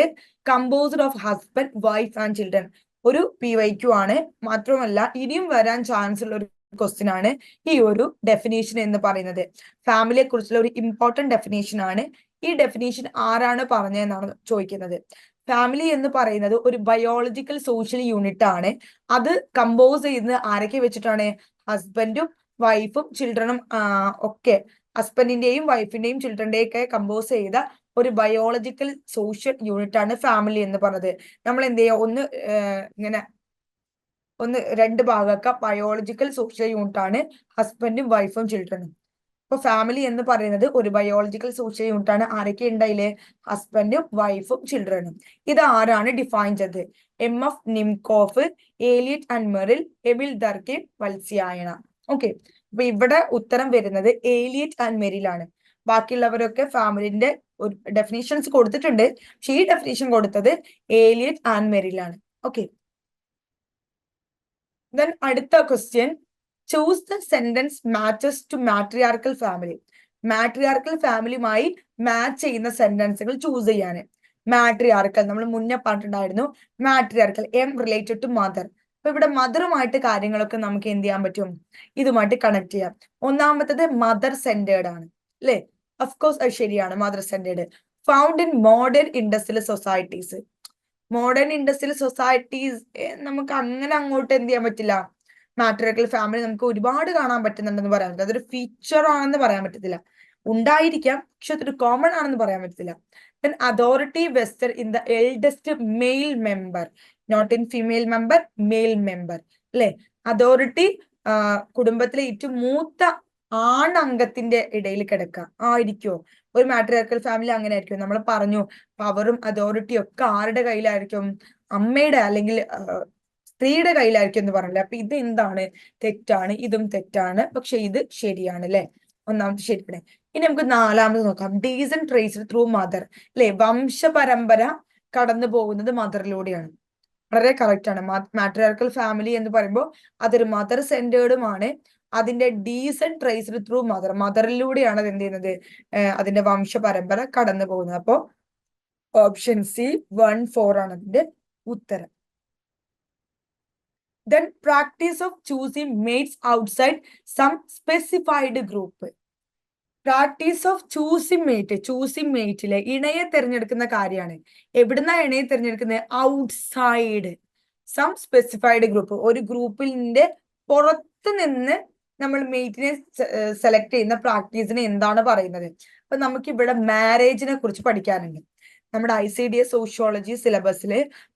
composed of husband, wife and children. ഒരു PYQ ആണ്. മാത്രമല്ല ഇനിയും വരാൻ ചാൻസ് ഉള്ള ഒരു ക്വസ്റ്റ്യൻ ആണ് ഈ ഒരു ഡെഫിനേഷൻ എന്ന് പറയുന്നത്. ഫാമിലിയെ കുറിച്ചുള്ള ഒരു ഇമ്പോർട്ടന്റ് ഡെഫിനേഷൻ ആണ്. ഈ ഡെഫിനേഷൻ ആരാണ് പറഞ്ഞതെന്നാണ് ചോദിക്കുന്നത്. ഫാമിലി എന്ന് പറയുന്നത് ഒരു ബയോളജിക്കൽ സോഷ്യൽ യൂണിറ്റ് ആണ്. അത് കമ്പോസ് ചെയ്യുന്നത് ആരൊക്കെ വെച്ചിട്ടാണ്, ഹസ്ബൻഡും വൈഫും ചിൽഡ്രനും ഒക്കെ, ഹസ്ബൻഡിന്റെയും വൈഫിന്റെയും ചിൽഡ്രന്റെയും ഒക്കെ കമ്പോസ് ചെയ്ത ഒരു ബയോളജിക്കൽ സോഷ്യൽ യൂണിറ്റ് ആണ് ഫാമിലി എന്ന് പറഞ്ഞത്. നമ്മൾ എന്ത് ചെയ്യുക, ഒന്ന് രണ്ട് ഭാഗമൊക്കെ ബയോളജിക്കൽ സോഷ്യൽ യൂണിറ്റ് ആണ് ഹസ്ബൻഡും വൈഫും ചിൽഡ്രനും. അപ്പൊ ഫാമിലി എന്ന് പറയുന്നത് ഒരു ബയോളജിക്കൽ സോഷ്യൽ യൂണിറ്റ് ആണ്. ആരൊക്കെ ഉണ്ടായില്ലേ, ഹസ്ബൻഡും വൈഫും ചിൽഡ്രനും. ഇത് ആരാണ് ഡിഫൈൻ ചെയ്തത്, MF Nimkoff, Elliott and Merrill, Emile Durkheim, Vatsyayana. Okay. അപ്പൊ ഇവിടെ ഉത്തരം വരുന്നത് ഏലിയറ്റ് ആൻഡ് മെറിൽ ആണ്. ബാക്കിയുള്ളവരൊക്കെ ഫാമിലിന്റെ ഒരു ഡെഫിനേഷൻസ് കൊടുത്തിട്ടുണ്ട്, പക്ഷെ ഈ ഡെഫിനേഷൻ കൊടുത്തത് ഏലിയറ്റ് ആൻഡ് മെറിൽ ആണ്. ഓക്കെ. ദെൻ അടുത്ത question, choose the sentence matches to matriarchal family. Matriarchal ഫാമിലിയുമായി മാച്ച് ചെയ്യുന്ന സെന്റൻസുകൾ ചൂസ് ചെയ്യാന്. മാട്രിയാർക്കൽ നമ്മൾ മുന്നേ പറഞ്ഞിട്ടുണ്ടായിരുന്നു, മാട്രിയാർക്കൽ റിലേറ്റഡ് ടു മദർ. അപ്പൊ ഇവിടെ മദറുമായിട്ട് കാര്യങ്ങളൊക്കെ നമുക്ക് എന്ത് ചെയ്യാൻ പറ്റും, ഇതുമായിട്ട് കണക്ട് ചെയ്യാം. ഒന്നാമത്തത് മദർ സെന്റേർഡ് ആണ് അല്ലെ. അഫ്കോഴ്സ് അത് ശരിയാണ്, mother centred. Found in modern industrial societies. Modern industrial societies നമുക്ക് അങ്ങനെ അങ്ങോട്ട് എന്ത് ചെയ്യാൻ പറ്റില്ല. മാട്രിയാർക്കൽ ഫാമിലി നമുക്ക് ഒരുപാട് കാണാൻ പറ്റുന്നുണ്ടെന്ന് പറയാൻ പറ്റില്ല. അതൊരു ഫീച്ചർ ആണെന്ന് പറയാൻ പറ്റത്തില്ല. ഉണ്ടായിരിക്കാം, പക്ഷെ അതൊരു കോമൺ ആണെന്ന് പറയാൻ പറ്റത്തില്ല. Then authority vested in the eldest male member, not in female member, male member. അല്ലെ, അതോറിറ്റി കുടുംബത്തിലെ ഏറ്റവും മൂത്ത ആണംഗത്തിന്റെ ഇടയിൽ കിടക്കുക ആയിരിക്കോ? ഒരു മാട്രിയാർക്കൽ ഫാമിലി അങ്ങനെ ആയിരിക്കും. നമ്മൾ പറഞ്ഞു പവറും അതോറിറ്റിയും ഒക്കെ ആരുടെ കയ്യിലായിരിക്കും? അമ്മയുടെ അല്ലെങ്കിൽ സ്ത്രീയുടെ കയ്യിലായിരിക്കും എന്ന് പറഞ്ഞില്ലേ. അപ്പൊ ഇത് എന്താണ്? തെറ്റാണ്. ഇതും തെറ്റാണ്, പക്ഷെ ഇത് ശരിയാണ് അല്ലെ. ഒന്നാമത് ശരിയാണ്. ഇനി നമുക്ക് നാലാമത് നോക്കാം. Decent traced through mother. അല്ലെ, വംശപരമ്പര കടന്നു പോകുന്നത് മദറിലൂടെയാണ്. വളരെ കറക്റ്റ് ആണ്. മാട്രിയാർക്കൽ ഫാമിലി എന്ന് പറയുമ്പോൾ അതൊരു മദർ സെന്റേർഡുമാണ്. അതിന്റെ ഡീസന്റ് ട്രേസ്ഡ് ത്രൂ മദർ, മദറിലൂടെയാണ് അത് എന്ത് ചെയ്യുന്നത്? അതിന്റെ വംശപരമ്പര കടന്നു പോകുന്നത്. അപ്പോ ഓപ്ഷൻ സി 1-4 ആണ് അതിന്റെ ഉത്തരം. Then practice of choosing mates outside some specified group. Practice of choosing മേറ്റിലെ ഇണയെ തിരഞ്ഞെടുക്കുന്ന കാര്യമാണ്. എവിടുന്ന ഇണയെ തിരഞ്ഞെടുക്കുന്നത്? Outside some specified group. ഒരു ഗ്രൂപ്പിന്റെ പുറത്ത് നിന്ന് നമ്മൾ മേറ്റിനെ സെലക്ട് ചെയ്യുന്ന പ്രാക്ടീസിനെ എന്താണ് പറയുന്നത്? അപ്പൊ നമുക്ക് ഇവിടെ മാരേജിനെ കുറിച്ച് പഠിക്കാനുണ്ട്. നമ്മുടെ ICDS സോഷ്യോളജി സിലബസിൽ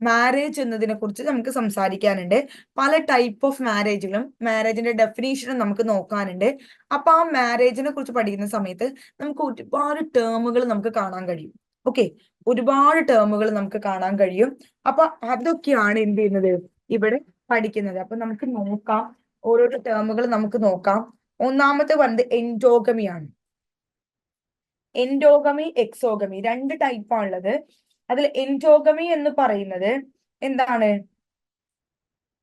മാരേജ് എന്നതിനെ കുറിച്ച് നമുക്ക് സംസാരിക്കാനുണ്ട്. പല ടൈപ്പ് ഓഫ് മാരേജുകളും മാരേജിന്റെ ഡെഫിനേഷനും നമുക്ക് നോക്കാനുണ്ട്. അപ്പൊ ആ മാരേജിനെ കുറിച്ച് പഠിക്കുന്ന സമയത്ത് നമുക്ക് ഒരുപാട് ടേമുകൾ നമുക്ക് കാണാൻ കഴിയും. ഓക്കെ, ഒരുപാട് ടേമുകൾ നമുക്ക് കാണാൻ കഴിയും. അപ്പൊ അതൊക്കെയാണ് എന്ത് ചെയ്യുന്നത്? ഇവിടെ പഠിക്കുന്നത്. അപ്പൊ നമുക്ക് നോക്കാം, ഓരോരോ ടേമുകൾ നമുക്ക് നോക്കാം. ഒന്നാമത്തെ വന്നത് എൻഡോഗമിയാണ്. എൻഡോഗമി, എക്സോഗമി രണ്ട് ടൈപ്പാണുള്ളത്. അതിൽ എൻഡോഗമി എന്ന് പറയുന്നത് എന്താണ്?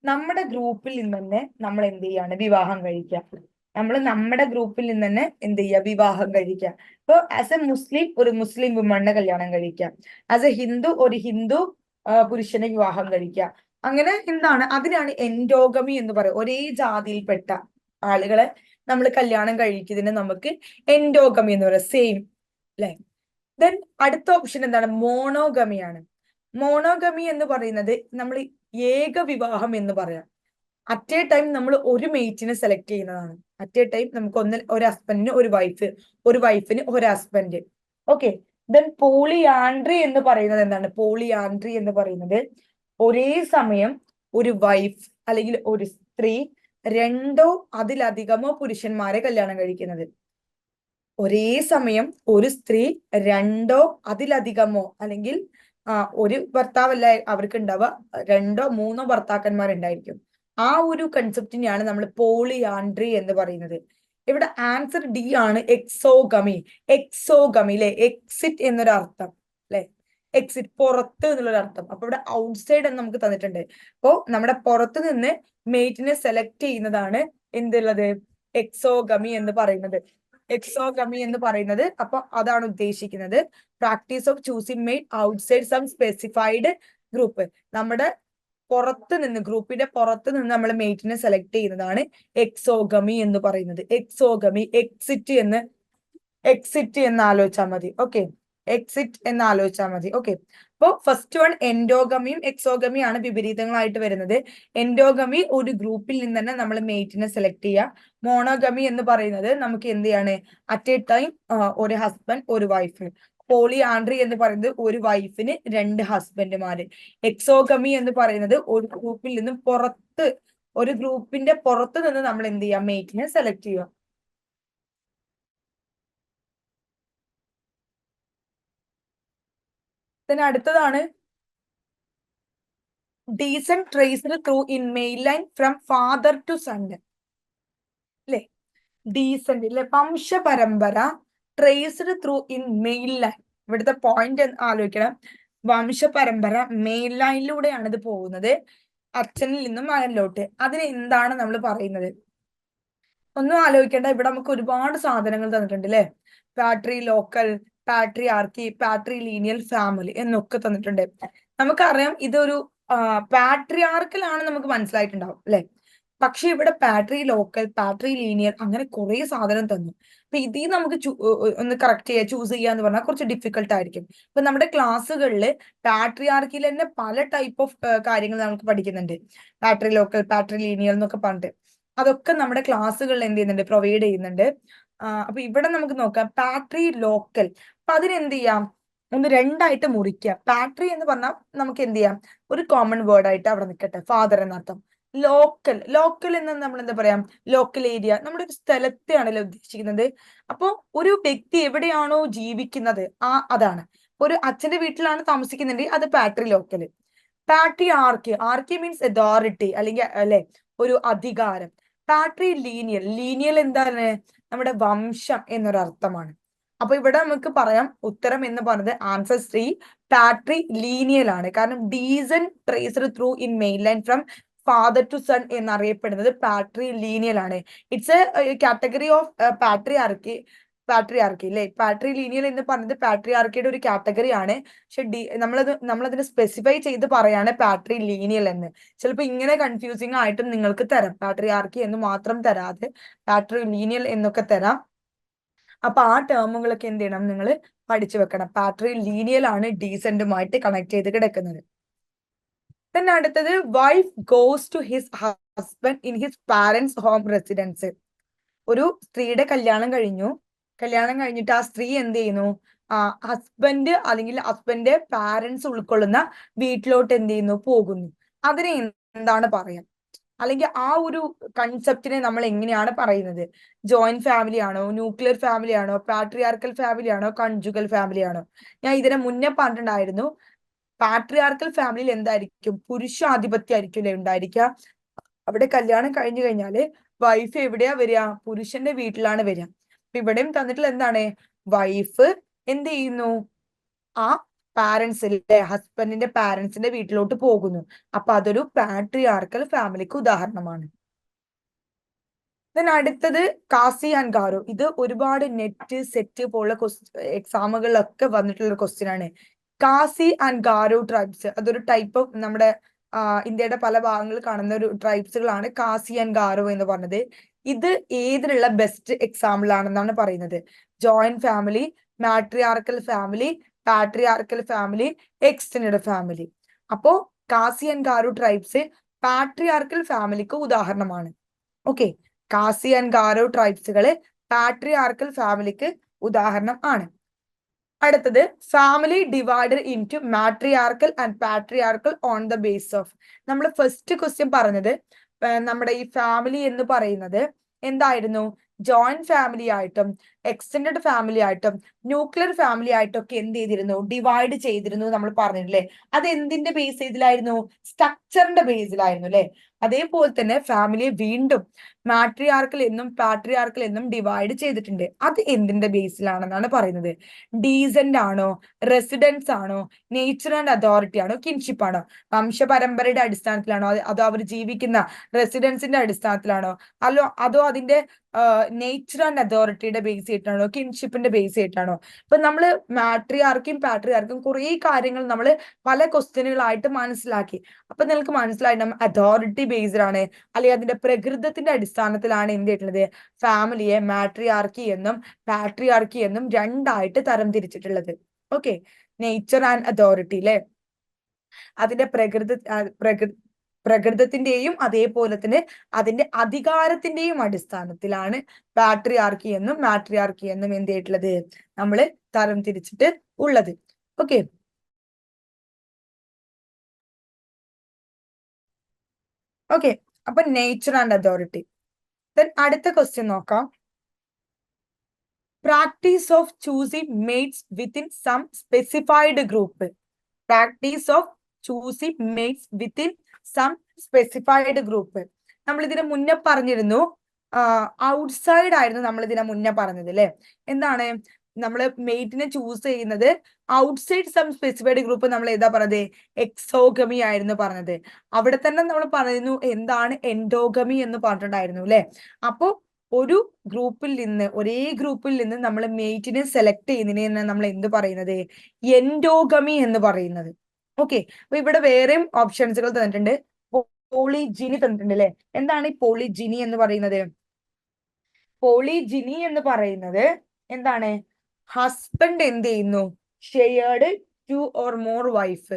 നമ്മുടെ ഗ്രൂപ്പിൽ നിന്ന് തന്നെ നമ്മൾ എന്ത് ചെയ്യാണ്? വിവാഹം കഴിക്കുക. നമ്മുടെ ഗ്രൂപ്പിൽ നിന്ന് തന്നെ എന്ത് ചെയ്യുക? വിവാഹം കഴിക്കുക. ഇപ്പൊ ആസ് എ മുസ്ലിം ഒരു മുസ്ലിം വുമണിനെ കല്യാണം കഴിക്കുക, ആസ് എ ഹിന്ദു ഒരു ഹിന്ദു പുരുഷനെ വിവാഹം കഴിക്കുക. അങ്ങനെ എന്താണ്? അതിനാണ് എൻഡോഗമി എന്ന് പറയുക. ഒരേ ജാതിയിൽപ്പെട്ട ആളുകളെ നമ്മൾ കല്യാണം കഴിക്കുന്നതിന് നമുക്ക് എൻഡോഗമി എന്ന് പറയാം. സെയിം അല്ലെ. ദെൻ അടുത്ത ഓപ്ഷൻ എന്താണ്? മോണോഗമിയാണ്. മോണോഗമി എന്ന് പറയുന്നത് നമ്മൾ ഏകവിവാഹം എന്ന് പറയാം. അറ്റ് എ ടൈം നമ്മൾ ഒരു മേറ്റിനെ സെലക്ട് ചെയ്യുന്നതാണ്. അറ്റ് എ ടൈം നമുക്ക് ഒരു ഹസ്ബൻഡിന് ഒരു വൈഫ്, ഒരു വൈഫിന് ഒരു ഹസ്ബൻഡ്. ഓക്കെ. ദെൻ പോളിയാൻഡ്രി എന്ന് പറയുന്നത് എന്താണ്? പോളിയാൻഡ്രി എന്ന് പറയുന്നത് ഒരേ സമയം ഒരു വൈഫ് അല്ലെങ്കിൽ ഒരു സ്ത്രീ രണ്ടോ അതിലധികമോ പുരുഷന്മാരെ കല്യാണം കഴിക്കുന്നത്. ഒരേ സമയം ഒരു സ്ത്രീ രണ്ടോ അതിലധികമോ അല്ലെങ്കിൽ ഒരു ഭർത്താവല്ല അവർക്ക് ഉണ്ടാവുക, 2-3 ഭർത്താക്കന്മാരുണ്ടായിരിക്കും. ആ ഒരു കൺസെപ്റ്റിനെയാണ് നമ്മൾ പോളിയാൻഡ്രി എന്ന് പറയുന്നത്. ഇവിടെ ആൻസർ ഡി ആണ്, എക്സോഗമി. എക്സോഗമി അല്ലെ, എക്സിറ്റ് എന്നൊരു അർത്ഥം അല്ലെ, എക്സിറ്റ് പുറത്ത് എന്നുള്ളൊരു അർത്ഥം. അപ്പൊ ഇവിടെ ഔട്ട്സൈഡ് എന്ന് നമുക്ക് തന്നിട്ടുണ്ട്. അപ്പോ നമ്മുടെ പുറത്ത് നിന്ന് മേറ്റിനെ സെലക്ട് ചെയ്യുന്നതാണ് എന്തുള്ളത്? എക്സോഗമി എന്ന് പറയുന്നത്. എക്സോഗമി എന്ന് പറയുന്നത് അപ്പൊ അതാണ് ഉദ്ദേശിക്കുന്നത്. Practice of choosing mate outside some specified group. നമ്മുടെ പുറത്ത് നിന്ന്, ഗ്രൂപ്പിന്റെ പുറത്ത് നിന്ന് നമ്മൾ മേറ്റിനെ സെലക്ട് ചെയ്യുന്നതാണ് എക്സോഗമി എന്ന് പറയുന്നത്. എക്സോഗമി, എക്സിറ്റ് എന്ന് ആലോചിച്ചാൽ മതി. ഓക്കെ, എക്സിറ്റ് എന്ന് ആലോചിച്ചാൽ മതി. ഓക്കെ. അപ്പൊ ഫസ്റ്റ് വൺ എൻഡോഗമിയും എക്സോഗമിയാണ് വിപരീതങ്ങളായിട്ട് വരുന്നത്. എൻഡോഗമി ഒരു ഗ്രൂപ്പിൽ നിന്ന് തന്നെ നമ്മൾ മേറ്റിനെ സെലക്ട് ചെയ്യുക. മോണോഗമി എന്ന് പറയുന്നത് നമുക്ക് എന്ത് ചെയ്യാണ്? അറ്റ് എ ടൈം ഒരു ഹസ്ബൻഡ് ഒരു വൈഫ്. പോളിയാൻഡ്രി എന്ന് പറയുന്നത് ഒരു വൈഫിന് 2 ഹസ്ബൻഡുമാര്. എക്സോഗമി എന്ന് പറയുന്നത് ഒരു ഗ്രൂപ്പിൽ നിന്നും പുറത്ത്, ഒരു ഗ്രൂപ്പിന്റെ പുറത്ത് നിന്ന് നമ്മൾ എന്ത് ചെയ്യാം? മേറ്റിനെ സെലക്ട് ചെയ്യുക. അടുത്തതാണ് descent traced through in male line from father to son അല്ലെ. ഡീസന്റ് അല്ലെ, വംശപരമ്പര traced through in male line. ഇവിടുത്തെ പോയിന്റ് ആലോചിക്കണം. വംശപരമ്പര മെയിൽ ലൈനിലൂടെയാണ് ഇത് പോകുന്നത്, അച്ഛനിൽ നിന്നും മകനിലോട്ട്. അതിന് എന്താണ് നമ്മൾ പറയുന്നത്? ഒന്നും ആലോചിക്കേണ്ട. ഇവിടെ നമുക്ക് ഒരുപാട് സാധനങ്ങൾ തന്നിട്ടുണ്ട് അല്ലെ. പാട്രി ലോക്കൽ, പാട്രി ആർക്കി, പാട്രി ലീനിയൽ ഫാമിലി എന്നൊക്കെ തന്നിട്ടുണ്ട്. നമുക്കറിയാം ഇതൊരു പാട്രിയാർക്കൽ ആണ്, നമുക്ക് മനസ്സിലായിട്ടുണ്ടാവും അല്ലെ. പക്ഷെ ഇവിടെ പാട്രി ലോക്കൽ, പാട്രി ലീനിയർ അങ്ങനെ കുറെ സാധനം തന്നു. അപ്പൊ ഇതിൽ നമുക്ക് ഒന്ന് കറക്റ്റ് ചെയ്യാ, ചൂസ് ചെയ്യാന്ന് പറഞ്ഞാൽ കുറച്ച് ഡിഫിക്കൽട്ട് ആയിരിക്കും. ഇപ്പൊ നമ്മുടെ ക്ലാസ്സുകളിൽ പാട്രിയാർക്കിയിൽ തന്നെ പല ടൈപ്പ് ഓഫ് കാര്യങ്ങൾ നമുക്ക് പഠിക്കുന്നുണ്ട്. പാട്രി ലോക്കൽ, പാട്രി ലീനിയർ എന്നൊക്കെ പറഞ്ഞിട്ട് അതൊക്കെ നമ്മുടെ ക്ലാസ്സുകളിൽ എന്ത് ചെയ്യുന്നുണ്ട്, പ്രൊവൈഡ് ചെയ്യുന്നുണ്ട്. അപ്പൊ ഇവിടെ നമുക്ക് നോക്കാം പാട്രി ലോക്കൽ. അപ്പൊ അതിനെന്ത് ചെയ്യാം, ഒന്ന് രണ്ടായിട്ട് മുറിക്കുക. പാട്രി എന്ന് പറഞ്ഞാൽ നമുക്ക് എന്ത് ചെയ്യാം, ഒരു കോമൺ വേർഡ് ആയിട്ട് അവിടെ നിൽക്കട്ടെ, ഫാദർ എന്നർത്ഥം. ലോക്കൽ, ലോക്കൽ എന്ന് നമ്മൾ എന്താ പറയാം, ലോക്കൽ ഏരിയ, നമ്മുടെ ഒരു സ്ഥലത്തെയാണല്ലോ ഉദ്ദേശിക്കുന്നത്. അപ്പൊ ഒരു വ്യക്തി എവിടെയാണോ ജീവിക്കുന്നത് അതാണ്. ഒരു അച്ഛന്റെ വീട്ടിലാണ് താമസിക്കുന്നുണ്ടെങ്കിൽ അത് പാട്രി ലോക്കൽ. പാട്രി ആർക്കി, ആർക്കി മീൻസ് അതോറിറ്റി അല്ലെങ്കിൽ അല്ലെ ഒരു അധികാരം. പാട്രി ലീനിയൽ, ലീനിയൽ എന്താണ്, നമ്മുടെ വംശം എന്നൊരർത്ഥമാണ്. അപ്പൊ ഇവിടെ നമുക്ക് പറയാം ഉത്തരം എന്ന് പറഞ്ഞത് ആൻസർ സി, പാട്രി ലീനിയൽ ആണ്. കാരണം descent traced through in main line from father to son എന്നറിയപ്പെടുന്നത് പാട്രി ലീനിയൽ ആണ്. It's a category of patriarchy, patriarchy അല്ലെ. പാട്രി ലീനിയൽ എന്ന് പറഞ്ഞത് പാട്രിയാർക്കിയുടെ ഒരു കാറ്റഗറി ആണ്. പക്ഷെ നമ്മളതിന് സ്പെസിഫൈ ചെയ്ത് പറയാണ് പാട്രി ലീനിയൽ എന്ന്. ചിലപ്പോൾ ഇങ്ങനെ കൺഫ്യൂസിങ് ആയിട്ടും നിങ്ങൾക്ക് തരാം, പാട്രിയാർക്കി എന്ന് മാത്രം തരാതെ പാട്രി ലീനിയൽ എന്നൊക്കെ തരാം. അപ്പൊ ആ ടേമുകളൊക്കെ എന്ത് ചെയ്യണം, നിങ്ങൾ പഠിച്ചു വെക്കണം. പാട്രി ലീനിയൽ ആണ് ഡീസന്റുമായിട്ട് കണക്ട് ചെയ്ത് കിടക്കുന്നത്. പിന്നെ അടുത്തത്, wife goes to his husband in his parents home residence. ഒരു സ്ത്രീയുടെ കല്യാണം കഴിഞ്ഞു. കല്യാണം കഴിഞ്ഞിട്ട് ആ സ്ത്രീ എന്ത് ചെയ്യുന്നു, ഹസ്ബൻഡ് അല്ലെങ്കിൽ ഹസ്ബൻഡ് പാരന്റ്സ് ഉൾക്കൊള്ളുന്ന വീട്ടിലോട്ട് എന്ത് ചെയ്യുന്നു, പോകുന്നു. അതിനെ എന്താണ് പറയാം, അല്ലെങ്കിൽ ആ ഒരു കൺസെപ്റ്റിനെ നമ്മൾ എങ്ങനെയാണ് പറയുന്നത്? ജോയിന്റ് ഫാമിലി ആണോ, ന്യൂക്ലിയർ ഫാമിലി ആണോ, പാട്രിയാർക്കൽ ഫാമിലി ആണോ, കൺജുഗൽ ഫാമിലി ആണോ? ഞാൻ ഇതിനെ മുന്നേ പറഞ്ഞിട്ടുണ്ടായിരുന്നു, പാട്രിയാർക്കൽ ഫാമിലിയിൽ എന്തായിരിക്കും, പുരുഷാധിപത്യം ആയിരിക്കും ഉണ്ടായിരിക്കുക. അവിടെ കല്യാണം കഴിഞ്ഞു കഴിഞ്ഞാല് വൈഫ് എവിടെയാ വരിക, പുരുഷന്റെ വീട്ടിലാണ് വരിക. അപ്പൊ ഇവിടെയും തന്നിട്ടുള്ള എന്താണ്, വൈഫ് എന്ത് ചെയ്യുന്നു, ആ പാരന്റ്സിലെ ഹസ്ബൻഡിന്റെ പാരന്റ്സിന്റെ വീട്ടിലോട്ട് പോകുന്നു. അപ്പൊ അതൊരു പാട്രിയാർക്കൽ ഫാമിലിക്ക് ഉദാഹരണമാണ്. അടുത്തത് കാസി ആൻഡ് ഗാരോ. ഇത് ഒരുപാട് നെറ്റ് സെറ്റ് പോലുള്ള എക്സാമുകളിലൊക്കെ വന്നിട്ടുള്ള ഒരു ക്വസ്റ്റ്യൻ ആണ്. കാസി ആൻഡ് ഗാരോ ട്രൈബ്സ്, അതൊരു ടൈപ്പ് ഓഫ് നമ്മുടെ ഇന്ത്യയുടെ പല ഭാഗങ്ങളിൽ കാണുന്ന ഒരു ട്രൈബ്സുകളാണ് കാസി ആൻഡ് ഗാരോ എന്ന് പറഞ്ഞത്. ഇത് ഏതിനുള്ള ബെസ്റ്റ് എക്സാമ്പിൾ ആണെന്നാണ് പറയുന്നത്? Joint family, matriarchal family, patriarchal family, extended family. അപ്പോ Khasi and Garo tribes patriarchal ഫാമിലിക്ക് ഉദാഹരണമാണ്. ഓക്കെ, കാസി ആൻഡ് ഗാരോ ട്രൈബ്സുകള് പാട്രിയാർക്കൽ ഫാമിലിക്ക് ഉദാഹരണം ആണ്. അടുത്തത്, family divided into matriarchal and patriarchal on the base of. നമ്മൾ ഫസ്റ്റ് ക്വസ്റ്റ്യൻ പറഞ്ഞത് നമ്മുടെ ഈ ഫാമിലി എന്ന് പറയുന്നത് എന്തായിരുന്നു, ജോയിന്റ് ഫാമിലി ആയിട്ടും എക്സ്റ്റെൻഡഡ് ഫാമിലി ആയിട്ടും ന്യൂക്ലിയർ ഫാമിലി ആയിട്ടും ഒക്കെ എന്ത് ചെയ്തിരുന്നു, ഡിവൈഡ് ചെയ്തിരുന്നു നമ്മൾ പറഞ്ഞിട്ടില്ലേ? അത് എന്തിന്റെ ബേസ് ചെയ്തിലായിരുന്നു, സ്ട്രക്ചറിന്റെ ബേസിലായിരുന്നു അല്ലെ. അതേപോലെ തന്നെ ഫാമിലിയെ വീണ്ടും മാട്രിയാർക്കൽ എന്നും പാട്രിയാർക്കൽ എന്നും ഡിവൈഡ് ചെയ്തിട്ടുണ്ട്. അത് എന്തിന്റെ ബേസിലാണെന്നാണ് പറയുന്നത്? ഡീസന്റ് ആണോ, റെസിഡൻസ് ആണോ, നേച്ചർ ആൻഡ് അതോറിറ്റി ആണോ, കിൻഷിപ്പ് ആണോ? വംശപരമ്പരയുടെ അടിസ്ഥാനത്തിലാണോ, അതോ അവർ ജീവിക്കുന്ന റെസിഡൻസിന്റെ അടിസ്ഥാനത്തിലാണോ, അതോ അതിന്റെ നേച്ചർ ആൻഡ് അതോറിറ്റിയുടെ ബേസ് ചെയ്തിട്ടാണോ, കിൻഷിപ്പിന്റെ ബേസ് ചെയ്തിട്ടാണോ? ഇപ്പൊ നമ്മള് മാട്രിയാർക്കും പാട്രിയാർക്കും കുറെ കാര്യങ്ങൾ നമ്മൾ പല ക്വസ്റ്റ്യനുകളായിട്ട് മനസ്സിലാക്കി. അപ്പൊ നിങ്ങൾക്ക് മനസ്സിലായിട്ടുണ്ടാവും അതോറിറ്റി ബേസ്ഡ് ആണ്, അല്ലെങ്കിൽ അതിന്റെ പ്രകൃതത്തിന്റെ അടിസ്ഥാനത്തിലാണ് എന്ത് ചെയ്തിട്ടുള്ളത്, ഫാമിലിയെ മാട്രിയാർക്കി എന്നും പാട്രിയാർക്കി എന്നും രണ്ടായിട്ട് തരം തിരിച്ചിട്ടുള്ളത്. ഓക്കെ, നേച്ചർ ആൻഡ് അതോറിറ്റി അല്ലെ, അതിന്റെ പ്രകൃതത്തിന്റെയും അതേപോലെ തന്നെ അതിന്റെ അധികാരത്തിന്റെയും അടിസ്ഥാനത്തിലാണ് പാട്രിയാർക്കി എന്നും മാട്രിയാർക്കി എന്നും എന്ത് ചെയ്തിട്ടുള്ളത്, നമ്മൾ തരം തിരിച്ചിട്ട് ഉള്ളത്. Okay, okay. അപ്പൊ നേച്ചർ ആൻഡ് അതോറിറ്റി. അടുത്ത ക്വസ്റ്റ്യൻ നോക്കാം. Practice of choosing mates within some specified group. Practice of choosing mates within some specified group. നമ്മൾ ഇതിന് മുന്നേ പറഞ്ഞിരുന്നു, ഔട്ട്സൈഡ് ആയിരുന്നു നമ്മൾ ഇതിനെ മുന്നേ പറഞ്ഞത് അല്ലെ. എന്താണ്, നമ്മൾ മെയ്റ്റിനെ ചൂസ് ചെയ്യുന്നത് ഔട്ട്സൈഡ് സം സ്പെസിഫൈഡ് ഗ്രൂപ്പ്. നമ്മൾ ഏതാ പറഞ്ഞത്, എക്സോഗമി ആയിരുന്നു പറഞ്ഞത്. അവിടെ തന്നെ നമ്മൾ പറയുന്നു എന്താണ് എൻഡോഗമി എന്ന് പറഞ്ഞിട്ടുണ്ടായിരുന്നു അല്ലെ. അപ്പോ ഒരു ഗ്രൂപ്പിൽ നിന്ന്, ഒരേ ഗ്രൂപ്പിൽ നിന്ന് നമ്മൾ മെയ്റ്റിനെ സെലക്ട് ചെയ്യുന്നതിനെ നമ്മൾ എന്ത് പറയുന്നത്, എൻഡോഗമി എന്ന് പറയുന്നത്. ഓക്കെ, അപ്പൊ ഇവിടെ വേറെയും ഓപ്ഷൻസുകൾ തന്നിട്ടുണ്ട്. പോളിജിനി തന്നിട്ടുണ്ട് അല്ലെ. എന്താണ് ഈ പോളിജിനി എന്ന് പറയുന്നത്? പോളിജിനി എന്ന് പറയുന്നത് എന്താണ്? ഹസ്ബൻഡ് എന്ത് ചെയ്യുന്നു? Shared 2 or more wife.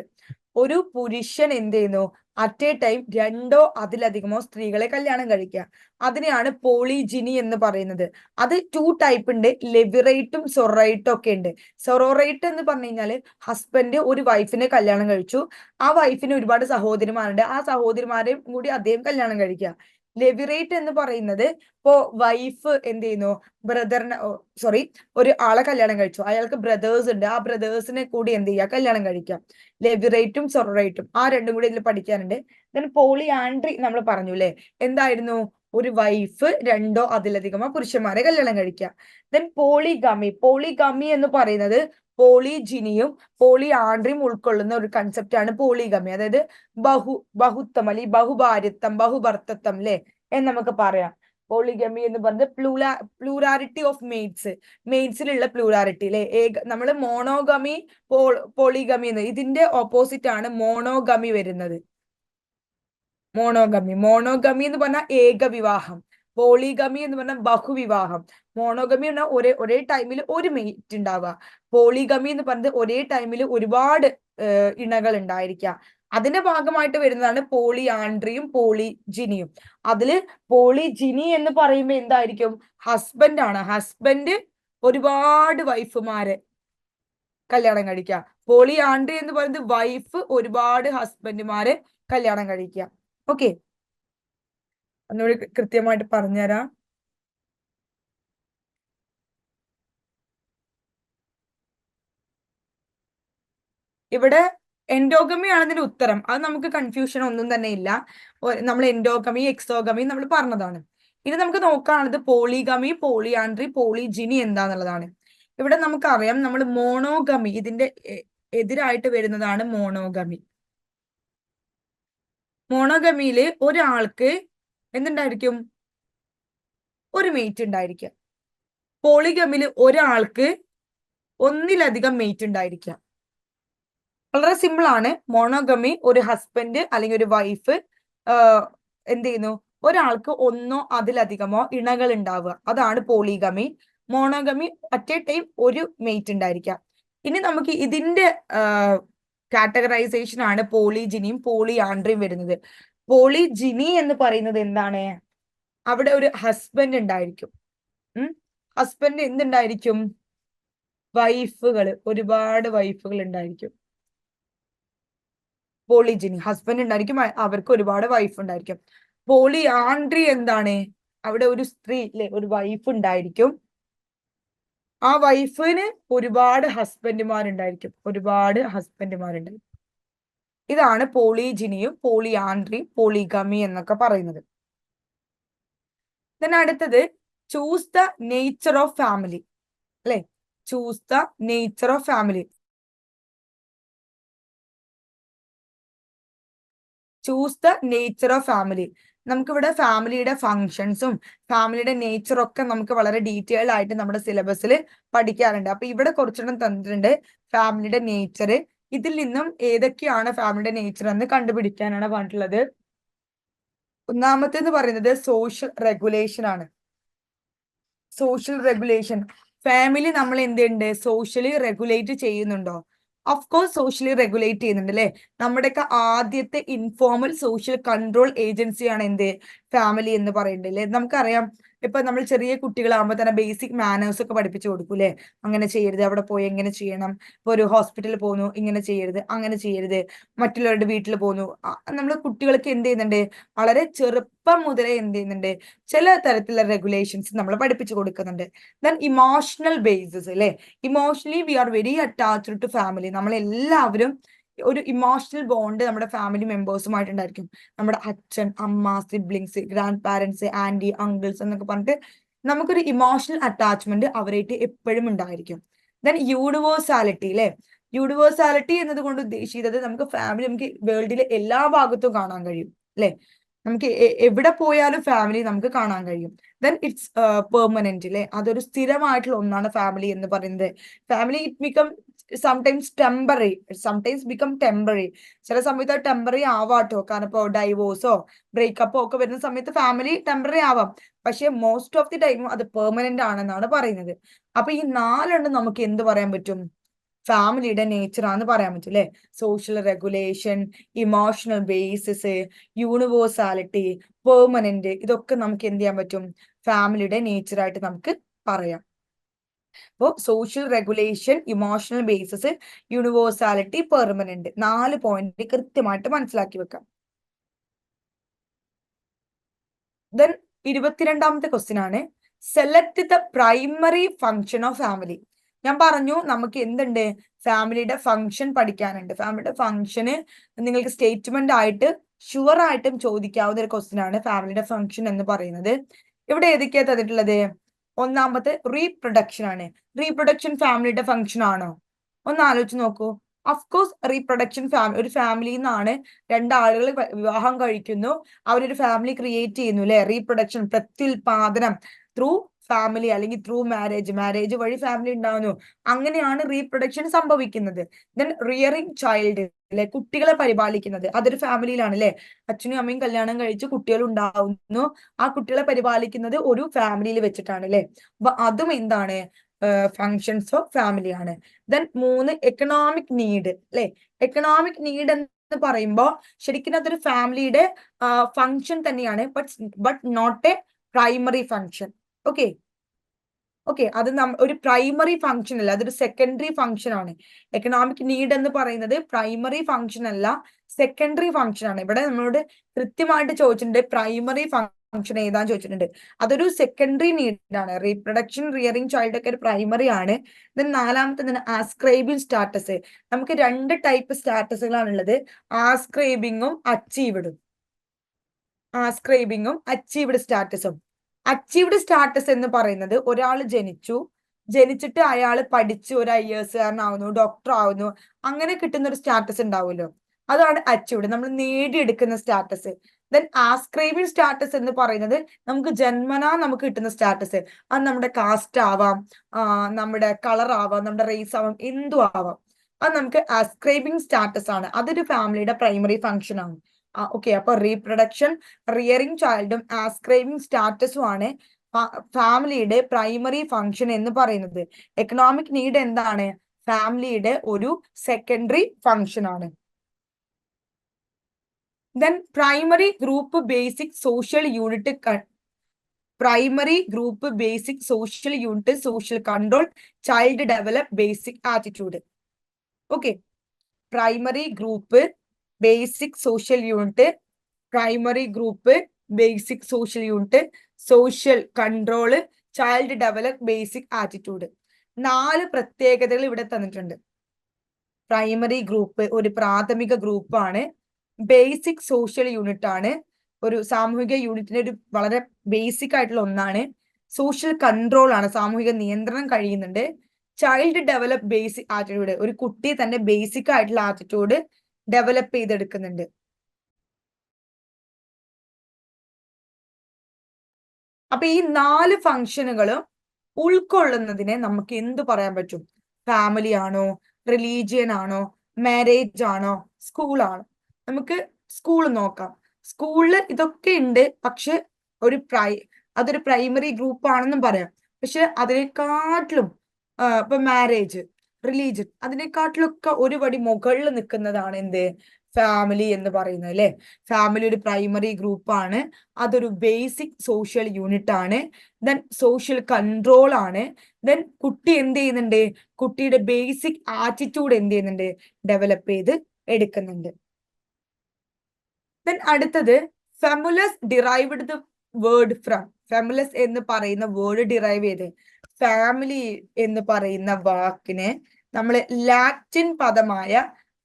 ഒരു പുരുഷൻ എന്ത് ചെയ്യുന്നു? അറ്റ് എ ടൈം 2 അതിലധികമോ സ്ത്രീകളെ കല്യാണം കഴിക്കുക. അതിനെയാണ് പോളിജിനി എന്ന് പറയുന്നത്. അത് 2 ടൈപ്പ് ഉണ്ട്. ലെവിറേറ്റും സൊറൈറ്റും ഒക്കെ ഉണ്ട്. സൊറോറേറ്റ് എന്ന് പറഞ്ഞു കഴിഞ്ഞാല് ഹസ്ബൻഡ് ഒരു വൈഫിനെ കല്യാണം കഴിച്ചു. ആ വൈഫിന് ഒരുപാട് സഹോദരിമാരുണ്ട്. ആ സഹോദരിമാരെയും കൂടി അദ്ദേഹം കല്യാണം കഴിക്കുക. ലെവിറേറ്റ് എന്ന് പറയുന്നത് ഇപ്പോ വൈഫ് എന്ത് ചെയ്യുന്നു? ബ്രദറിനെ സോറി ഒരു ആളെ കല്യാണം കഴിച്ചു. അയാൾക്ക് ബ്രദേഴ്സ് ഉണ്ട്. ആ ബ്രദേഴ്സിനെ കൂടി എന്ത് ചെയ്യുക? കല്യാണം കഴിക്കാം. ലെവിറേറ്റും സൊറൈറ്റും ആ രണ്ടും കൂടി ഇതിൽ പഠിക്കാനുണ്ട്. ദെൻ പോളിയാൻഡ്രി നമ്മൾ പറഞ്ഞു അല്ലെ? എന്തായിരുന്നു? ഒരു വൈഫ് 2 അതിലധികമോ പുരുഷന്മാരെ കല്യാണം കഴിക്കുക. ദെൻ പോളിഗമി എന്ന് പറയുന്നത് പോളിജിനിയും പോളിയാൻഡ്രിയും ഉൾക്കൊള്ളുന്ന ഒരു കൺസെപ്റ്റ് ആണ് പോളിഗമി. അതായത് ബഹുത്വം അല്ലെങ്കിൽ ബഹുഭാര്യത്വം, ബഹുഭർത്തത്വം അല്ലെ എന്ന് നമുക്ക് പറയാം. പോളിഗമി എന്ന് പറയുന്നത് പ്ലൂരാരിറ്റി ഓഫ് മെയ്ഡ്സിലുള്ള പ്ലൂരാരിറ്റി അല്ലെ. നമ്മള് മോണോഗമി, പോളിഗമി എന്ന് ഇതിന്റെ ഓപ്പോസിറ്റ് ആണ് മോണോഗമി വരുന്നത്. മോണോഗമി എന്ന് പറഞ്ഞാൽ ഏകവിവാഹം. പോളിഗമി എന്ന് പറഞ്ഞാൽ ബഹുവിവാഹം. മോണോഗമി എന്ന് പറഞ്ഞാൽ ഒരേ ടൈമിൽ ഒരു മെയ്റ്റ് ഉണ്ടാവുക. പോളിഗമി എന്ന് പറഞ്ഞത് ഒരേ ടൈമിൽ ഒരുപാട് ഇണകൾ ഉണ്ടായിരിക്കുക. അതിന്റെ ഭാഗമായിട്ട് വരുന്നതാണ് പോളിയാൻഡ്രിയും പോളിജിനിയും. അതില് പോളിജിനി എന്ന് പറയുമ്പോൾ എന്തായിരിക്കും? ഹസ്ബൻഡ് ആണ്. ഹസ്ബൻഡ് ഒരുപാട് വൈഫുമാരെ കല്യാണം കഴിക്കുക. പോളിയാൻഡ്രി എന്ന് പറയുന്നത് വൈഫ് ഒരുപാട് ഹസ്ബൻഡുമാരെ കല്യാണം കഴിക്കുക. ഓക്കെ, ഒന്നുകൂടി കൃത്യമായിട്ട് പറഞ്ഞുതരാം. ഇവിടെ എൻഡോഗമി ആണ് ഇതിന്റെ ഉത്തരം. അത് നമുക്ക് കൺഫ്യൂഷൻ ഒന്നും തന്നെ ഇല്ല. നമ്മൾ എൻഡോഗമി എക്സോഗമി നമ്മൾ പറഞ്ഞതാണ്. ഇനി നമുക്ക് നോക്കാനുള്ളത് പോളിഗമി, പോളിയാൻഡ്രി, പോളിജിനി എന്താന്നുള്ളതാണ്. ഇവിടെ നമുക്കറിയാം നമ്മൾ മോണോഗമി ഇതിന്റെ എതിരായിട്ട് വരുന്നതാണ് മോണോഗമി. മോണോഗമിയില് ഒരാൾക്ക് എന്തുണ്ടായിരിക്കും? ഒരു മെയ്റ്റ് ഉണ്ടായിരിക്കുക. പോളിഗമില് ഒരാൾക്ക് ഒന്നിലധികം മെയ്റ്റ് ഉണ്ടായിരിക്കുക. വളരെ സിമ്പിൾ ആണ്. മോണോഗമി ഒരു ഹസ്ബൻഡ് അല്ലെങ്കിൽ ഒരു വൈഫ് എന്ത് ചെയ്യുന്നു? ഒരാൾക്ക് ഒന്നോ അതിലധികമോ ഇണകൾ ഉണ്ടാവുക. അതാണ് polygamy. Monogamy at A time ഒരു മെയ്റ്റ് ഉണ്ടായിരിക്കാം. ഇനി നമുക്ക് ഇതിന്റെ കാറ്റഗറൈസേഷൻ ആണ് പോളിജിനിയും പോളിയാൻഡ്രിയും വരുന്നത്. പോളിജിനി എന്ന് പറയുന്നത് എന്താണ്? അവിടെ ഒരു ഹസ്ബൻഡ് ഉണ്ടായിരിക്കും. ഹസ്ബൻഡ് എന്തുണ്ടായിരിക്കും? വൈഫുകൾ, ഒരുപാട് വൈഫുകൾ ഉണ്ടായിരിക്കും. പോളിജിനി ഹസ്ബൻഡ് ഉണ്ടായിരിക്കും, അവർക്ക് ഒരുപാട് വൈഫ് ഉണ്ടായിരിക്കും. പോളിയാൻഡ്രി എന്താണ്? അവിടെ ഒരു സ്ത്രീ അല്ലെ, ഒരു വൈഫ് ഉണ്ടായിരിക്കും. ആ വൈഫിന് ഒരുപാട് ഹസ്ബൻഡുമാരുണ്ടായിരിക്കും. ഇതാണ് പോളിജിനിയും പോളിയാൻഡ്രിയും പോളിഗമി എന്നൊക്കെ പറയുന്നത്. then അടുത്തത് choose the nature of family അല്ലെ. Choose the nature of family. Choose the nature of family. നമുക്കിവിടെ ഫാമിലിയുടെ ഫങ്ഷൻസും ഫാമിലിയുടെ നേച്ചറും ഒക്കെ നമുക്ക് വളരെ ഡീറ്റെയിൽ ആയിട്ട് നമ്മുടെ സിലബസിൽ പഠിക്കാറുണ്ട്. അപ്പൊ ഇവിടെ കുറച്ചെണ്ണം തന്നിട്ടുണ്ട് ഫാമിലിയുടെ നേച്ചർ. ഇതിൽ നിന്നും ഏതൊക്കെയാണ് ഫാമിലിയുടെ നേച്ചർ എന്ന് കണ്ടുപിടിക്കാനാണ് പറഞ്ഞിട്ടുള്ളത്. ഒന്നാമത്തേന്ന് പറയുന്നത് സോഷ്യൽ റെഗുലേഷൻ ആണ്. Social regulation. ഫാമിലി നമ്മൾ എന്തുണ്ട്? സോഷ്യലി റെഗുലേറ്റ് ചെയ്യുന്നുണ്ടോ? ഓഫ് കോഴ്സ് സോഷ്യലി റെഗുലേറ്റ് ചെയ്യുന്നുണ്ട് അല്ലെ. നമ്മുടെയൊക്കെ ആദ്യത്തെ ഇൻഫോർമൽ സോഷ്യൽ കൺട്രോൾ ഏജൻസിയാണ് എന്ത്? ഫാമിലി എന്ന് പറയുന്നത് അല്ലെ. നമുക്കറിയാം ഇപ്പൊ നമ്മൾ ചെറിയ കുട്ടികളാകുമ്പോൾ തന്നെ ബേസിക് മാനേഴ്സ് ഒക്കെ പഠിപ്പിച്ചു കൊടുക്കും അല്ലെ. അങ്ങനെ ചെയ്യരുത്, അവിടെ പോയി എങ്ങനെ ചെയ്യണം, ഇപ്പൊ ഒരു ഹോസ്പിറ്റലിൽ പോകുന്നു ഇങ്ങനെ ചെയ്യരുത്, അങ്ങനെ ചെയ്യരുത്, മറ്റുള്ളവരുടെ വീട്ടിൽ പോകുന്നു. നമ്മൾ കുട്ടികൾക്ക് എന്ത് ചെയ്യുന്നുണ്ട്? വളരെ ചെറുപ്പം മുതലേ എന്ത് ചെയ്യുന്നുണ്ട്? ചില തരത്തിലുള്ള റെഗുലേഷൻസ് നമ്മൾ പഠിപ്പിച്ചു കൊടുക്കുന്നുണ്ട്. ദെൻ ഇമോഷണൽ ബേസിസ് അല്ലെ. Emotionally we are very attached to family. നമ്മളെല്ലാവരും ഒരു ഇമോഷണൽ ബോണ്ട് നമ്മുടെ ഫാമിലി മെമ്പേഴ്സുമായിട്ടുണ്ടായിരിക്കും. നമ്മുടെ അച്ഛൻ, അമ്മ, siblings, grandparents, aunty, uncles എന്നൊക്കെ പറഞ്ഞിട്ട് നമുക്കൊരു ഇമോഷണൽ അറ്റാച്ച്മെന്റ് അവരായിട്ട് എപ്പോഴും ഉണ്ടായിരിക്കും. ദെൻ യൂണിവേഴ്സാലിറ്റി അല്ലെ. യൂണിവേഴ്സാലിറ്റി എന്നതുകൊണ്ട് ഉദ്ദേശിക്കുന്നത് നമുക്ക് ഫാമിലി നമുക്ക് വേൾഡിലെ എല്ലാ ഭാഗത്തും കാണാൻ കഴിയും അല്ലെ. നമുക്ക് എവിടെ പോയാലും ഫാമിലി നമുക്ക് കാണാൻ കഴിയും. ദെൻ ഇറ്റ്സ് പെർമനന്റ് അല്ലെ. അതൊരു സ്ഥിരമായിട്ടുള്ള ഒന്നാണ് ഫാമിലി എന്ന് പറയുന്നത്. Family it become sometimes temporary, sometimes become temporary. ചില സമയത്ത് ടെമ്പററി ആവാട്ടോ, കാരണം ഇപ്പോൾ ഡൈവോഴ്സോ ബ്രേക്കപ്പോ ഒക്കെ വരുന്ന സമയത്ത് ഫാമിലി ടെമ്പററി ആവാം, പക്ഷെ മോസ്റ്റ് ഓഫ് ദി ടൈമും അത് പെർമനന്റ് ആണെന്നാണ് പറയുന്നത്. അപ്പൊ ഈ 4 നമുക്ക് എന്ത് പറയാൻ പറ്റും? ഫാമിലിയുടെ നേച്ചർ ആണെന്ന് പറയാൻ പറ്റും അല്ലെ. Social regulation, emotional basis, universality, permanent, ഇതൊക്കെ നമുക്ക് എന്ത് ചെയ്യാൻ പറ്റും? ഫാമിലിയുടെ നേച്ചർ ആയിട്ട് നമുക്ക് പറയാം. അപ്പോൾ social regulation, emotional basis, universality, permanent, 4 point കൃത്യമായിട്ട് മനസ്സിലാക്കി വെക്കാം. ദെൻ 22ാമത്തെ ക്വസ്റ്റ്യൻ ആണ്, select the primary function of family. ഞാൻ പറഞ്ഞു നമുക്ക് എന്തുണ്ട്, ഫാമിലിയുടെ ഫങ്ഷൻ പഠിക്കാനുണ്ട്. ഫാമിലിയുടെ ഫങ്ഷന് നിങ്ങൾക്ക് സ്റ്റേറ്റ്മെന്റ് ആയിട്ട് ഷുവർ ആയിട്ടും ചോദിക്കാവുന്ന ഒരു ക്വസ്റ്റ്യൻ ആണ് ഫാമിലിയുടെ ഫങ്ഷൻ എന്ന് പറയുന്നത്. ഇവിടെ ഏതൊക്കെയാ തന്നിട്ടുള്ളത്? ഒന്നാമത്തെ റീപ്രൊഡക്ഷൻ ആണ്. റീപ്രൊഡക്ഷൻ ഫാമിലിയുടെ ഫങ്ഷൻ ആണോ? ഒന്ന് ആലോചിച്ച് നോക്കൂ. അഫ്കോഴ്സ് റീപ്രൊഡക്ഷൻ ഒരു ഫാമിലിയിൽ നിന്നാണ് രണ്ടാളുകൾ വിവാഹം കഴിക്കുന്നു, അവരൊരു ഫാമിലി ക്രിയേറ്റ് ചെയ്യുന്നു അല്ലെ. റീപ്രൊഡക്ഷൻ, പ്രത്യുൽപാദനം ത്രൂ ഫാമിലി അല്ലെങ്കിൽ ത്രൂ മാരേജ് വഴി ഫാമിലി ഉണ്ടാവുന്നു. അങ്ങനെയാണ് റീപ്രൊഡക്ഷൻ സംഭവിക്കുന്നത്. ദെൻ റിയറിങ് ചൈൽഡ് അല്ലെ, കുട്ടികളെ പരിപാലിക്കുന്നത്, അതൊരു ഫാമിലിയിലാണ് അല്ലെ. അച്ഛനും അമ്മയും കല്യാണം കഴിച്ച് കുട്ടികൾ ഉണ്ടാവുന്നു, ആ കുട്ടികളെ പരിപാലിക്കുന്നത് ഒരു ഫാമിലിയിൽ വെച്ചിട്ടാണ് അല്ലെ. അപ്പൊ അതും എന്താണ്? ഫങ്ഷൻസ് ഓഫ് ഫാമിലി ആണ്. ദെൻ 3 എക്കണോമിക് നീഡ് അല്ലെ. എക്കണോമിക് നീഡ് എന്ന് പറയുമ്പോൾ ശരിക്കും അതൊരു ഫാമിലിയുടെ ഫങ്ഷൻ തന്നെയാണ്, but not a primary function. Okay, അത് ഒരു പ്രൈമറി ഫങ്ഷൻ അല്ല, അതൊരു സെക്കൻഡറി ഫങ്ഷൻ ആണ്. എക്കണോമിക് നീഡ് എന്ന് പറയുന്നത് പ്രൈമറി ഫങ്ഷൻ അല്ല, സെക്കൻഡറി ഫങ്ഷൻ ആണ്. ഇവിടെ നമ്മളോട് കൃത്യമായിട്ട് ചോദിച്ചിട്ടുണ്ട് പ്രൈമറി ഫങ്ഷൻ ഏതാന്ന് ചോദിച്ചിട്ടുണ്ട്. അതൊരു സെക്കൻഡറി നീഡ് ആണ്. റീപ്രൊഡക്ഷൻ, റിയറിങ് ചൈൽഡ് ഒക്കെ ഒരു പ്രൈമറി ആണ്. ദെൻ 4ാമത്തെ ആസ്ക്രൈബിംഗ് സ്റ്റാറ്റസ്. നമുക്ക് 2 ടൈപ്പ് സ്റ്റാറ്റസുകളാണ് ഉള്ളത്, ആസ്ക്രൈബിങ്ങും അച്ചീവ്ഡും. ആസ്ക്രൈബിങ്ങും അച്ചീവ്ഡ് സ്റ്റാറ്റസും. അച്ചീവ്ഡ് സ്റ്റാറ്റസ് എന്ന് പറയുന്നത് ഒരാൾ ജനിച്ചിട്ട് അയാൾ പഠിച്ച് ഒരു IAS കാരനാവുന്നു, ഡോക്ടർ ആവുന്നു, അങ്ങനെ കിട്ടുന്ന ഒരു സ്റ്റാറ്റസ് ഉണ്ടാവുമല്ലോ, അതാണ് അച്ചീവ്ഡ്, നമ്മൾ നേടിയെടുക്കുന്ന സ്റ്റാറ്റസ്. ദെൻ ആസ്ക്രൈബിംഗ് സ്റ്റാറ്റസ് എന്ന് പറയുന്നത് നമുക്ക് ജന്മനാ നമുക്ക് കിട്ടുന്ന സ്റ്റാറ്റസ്. അത് നമ്മുടെ കാസ്റ്റ് ആവാം, നമ്മുടെ കളർ ആവാം, നമ്മുടെ റേസ് ആവാം, എന്തും ആവാം. അത് നമുക്ക് ആസ്ക്രൈബിംഗ് സ്റ്റാറ്റസ് ആണ്. അതൊരു ഫാമിലിയുടെ പ്രൈമറി ഫങ്ഷൻ ആണ്. ഓക്കെ, അപ്പൊ റീപ്രൊഡക്ഷൻ, റിയറിങ് ചൈൽഡും ആസ്ക്രൈബിംഗ് സ്റ്റാറ്റസും ആണ് ഫാമിലിയുടെ പ്രൈമറി ഫങ്ഷൻ എന്ന് പറയുന്നത്. എക്കണോമിക് നീഡ് എന്താണ്? ഫാമിലിയുടെ ഒരു സെക്കൻഡറി ഫങ്ഷൻ ആണ്. Then primary group basic social unit, social control, child develop basic attitude. Okay, primary group basic social unit, social control, child develop basic attitude. 4 പ്രത്യേകതകൾ ഇവിടെ തന്നിട്ടുണ്ട്. പ്രൈമറി ഗ്രൂപ്പ് ഒരു പ്രാഥമിക ഗ്രൂപ്പാണ്, ബേസിക് സോഷ്യൽ യൂണിറ്റ് ആണ്, ഒരു സാമൂഹിക യൂണിറ്റിന്റെ ഒരു വളരെ ബേസിക് ആയിട്ടുള്ള ഒന്നാണ്. സോഷ്യൽ കൺട്രോൾ ആണ്, സാമൂഹിക നിയന്ത്രണം കഴിയുന്നുണ്ട്. ചൈൽഡ് ഡെവലപ്പ് ബേസിക് ആറ്റിറ്റ്യൂഡ്, ഒരു കുട്ടി തന്റെ ബേസിക് ആയിട്ടുള്ള ആറ്റിറ്റ്യൂഡ് ഡെവലപ്പ് ചെയ്തെടുക്കുന്നുണ്ട്. അപ്പൊ ഈ 4 ഫങ്ഷനുകളും ഉൾക്കൊള്ളുന്നതിനെ നമുക്ക് എന്ത് പറയാൻ പറ്റും? ഫാമിലി ആണോ, റിലീജിയൻ ആണോ, മാരേജ് ആണോ, സ്കൂളാണോ? നമുക്ക് സ്കൂൾ നോക്കാം. സ്കൂളിൽ ഇതൊക്കെ ഉണ്ട്, പക്ഷെ അതൊരു പ്രൈമറി ഗ്രൂപ്പ് ആണെന്നും പറയാം. പക്ഷെ അതിനെക്കാട്ടിലും ഇപ്പൊ മാരേജ്, റിലീജിയൻ, അതിനെക്കാട്ടിലൊക്കെ ഒരു പടി മുകളിൽ നിൽക്കുന്നതാണ് എന്ത്? ഫാമിലി എന്ന് പറയുന്നത് അല്ലെ. ഫാമിലി ഒരു പ്രൈമറി ഗ്രൂപ്പ് ആണ്, അതൊരു ബേസിക് സോഷ്യൽ യൂണിറ്റ് ആണ്, ദെൻ സോഷ്യൽ കൺട്രോൾ ആണ്, ദെൻ കുട്ടി എന്ത് ചെയ്യുന്നുണ്ട്? കുട്ടിയുടെ ബേസിക് ആറ്റിറ്റ്യൂഡ് എന്ത് ചെയ്യുന്നുണ്ട്? ഡെവലപ്പ് ചെയ്ത് എടുക്കുന്നുണ്ട്. ദെൻ അടുത്തത് ഫെമുലസ് ഡിറൈവ്ഡ് ദ വേർഡ് ഫ്രം. ഫെമുലസ് എന്ന് പറയുന്ന വേർഡ് ഡിറൈവ് ചെയ്ത്, ഫാമിലി എന്ന് പറയുന്ന വാക്കിനെ നമ്മൾ ലാറ്റിൻ പദമായ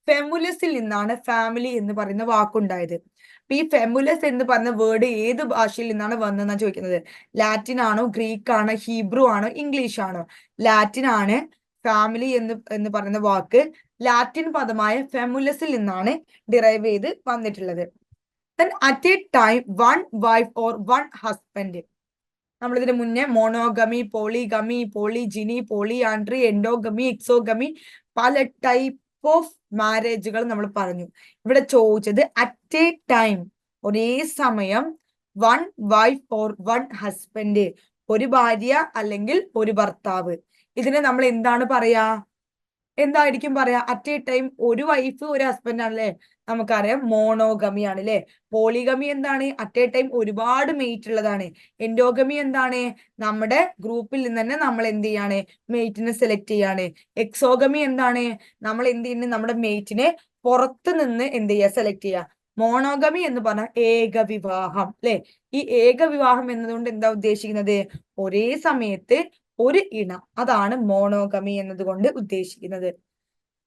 ഫെമുലസിൽ നിന്നാണ് ഫാമിലി എന്ന് പറയുന്ന വാക്കുണ്ടായത്. അപ്പൊ ഈ ഫെമുലസ് എന്ന് പറഞ്ഞ വേർഡ് ഏത് ഭാഷയിൽ നിന്നാണ് വന്നതെന്നാണ് ചോദിക്കുന്നത്. ലാറ്റിൻ ആണോ, ഗ്രീക്ക് ആണോ, ഹീബ്രു ആണോ, ഇംഗ്ലീഷ് ആണോ? ലാറ്റിൻ ആണ്. ഫാമിലി എന്ന് പറയുന്ന വാക്ക് ലാറ്റിൻ പദമായ ഫെമുലസിൽ നിന്നാണ് ഡിറൈവ് ചെയ്ത് വന്നിട്ടുള്ളത്. Then at a time, one wife or one husband. നമ്മളിതിന് മുന്നേ monogamy, polygamy, പോളിജിനി, polyandry, endogamy, exogamy, പല ടൈപ്പ് ഓഫ് മാരേജുകൾ നമ്മൾ പറഞ്ഞു. ഇവിടെ ചോദിച്ചത് അറ്റ് എ ടൈം, ഒരേ സമയം, one wife or one husband, ഒരു ഭാര്യ അല്ലെങ്കിൽ ഒരു ഭർത്താവ്. ഇതിനെ നമ്മൾ എന്താണ് പറയാ? എന്തായിരിക്കും പറയാ? അറ്റ് എ ടൈം ഒരു വൈഫ് ഒരു ഹസ്ബൻഡ് ആണല്ലേ, നമുക്കറിയാം മോണോഗമി ആണ് അല്ലെ. പോളിഗമി എന്താണ്? അറ്റ് എ ടൈം ഒരുപാട് മെയ്റ്റ് ഉള്ളതാണ്. എൻഡോഗമി എന്താണ്? നമ്മുടെ ഗ്രൂപ്പിൽ നിന്ന് തന്നെ നമ്മൾ എന്ത് ചെയ്യാണ്? മെയ്റ്റിനെ സെലക്ട് ചെയ്യാണ്. എക്സോഗമി എന്താണ്? നമ്മൾ എന്ത് ചെയ്യുന്നത്? നമ്മുടെ മെയ്റ്റിനെ പുറത്ത് നിന്ന് എന്ത് ചെയ്യുക? സെലക്ട് ചെയ്യുക. മോണോഗമി എന്ന് പറഞ്ഞാൽ ഏകവിവാഹം അല്ലെ. ഈ ഏകവിവാഹം എന്നതുകൊണ്ട് എന്താ ഉദ്ദേശിക്കുന്നത്? ഒരേ സമയത്ത് ഒരു ഇണം, അതാണ് മോണോഗമി എന്നതുകൊണ്ട് ഉദ്ദേശിക്കുന്നത്.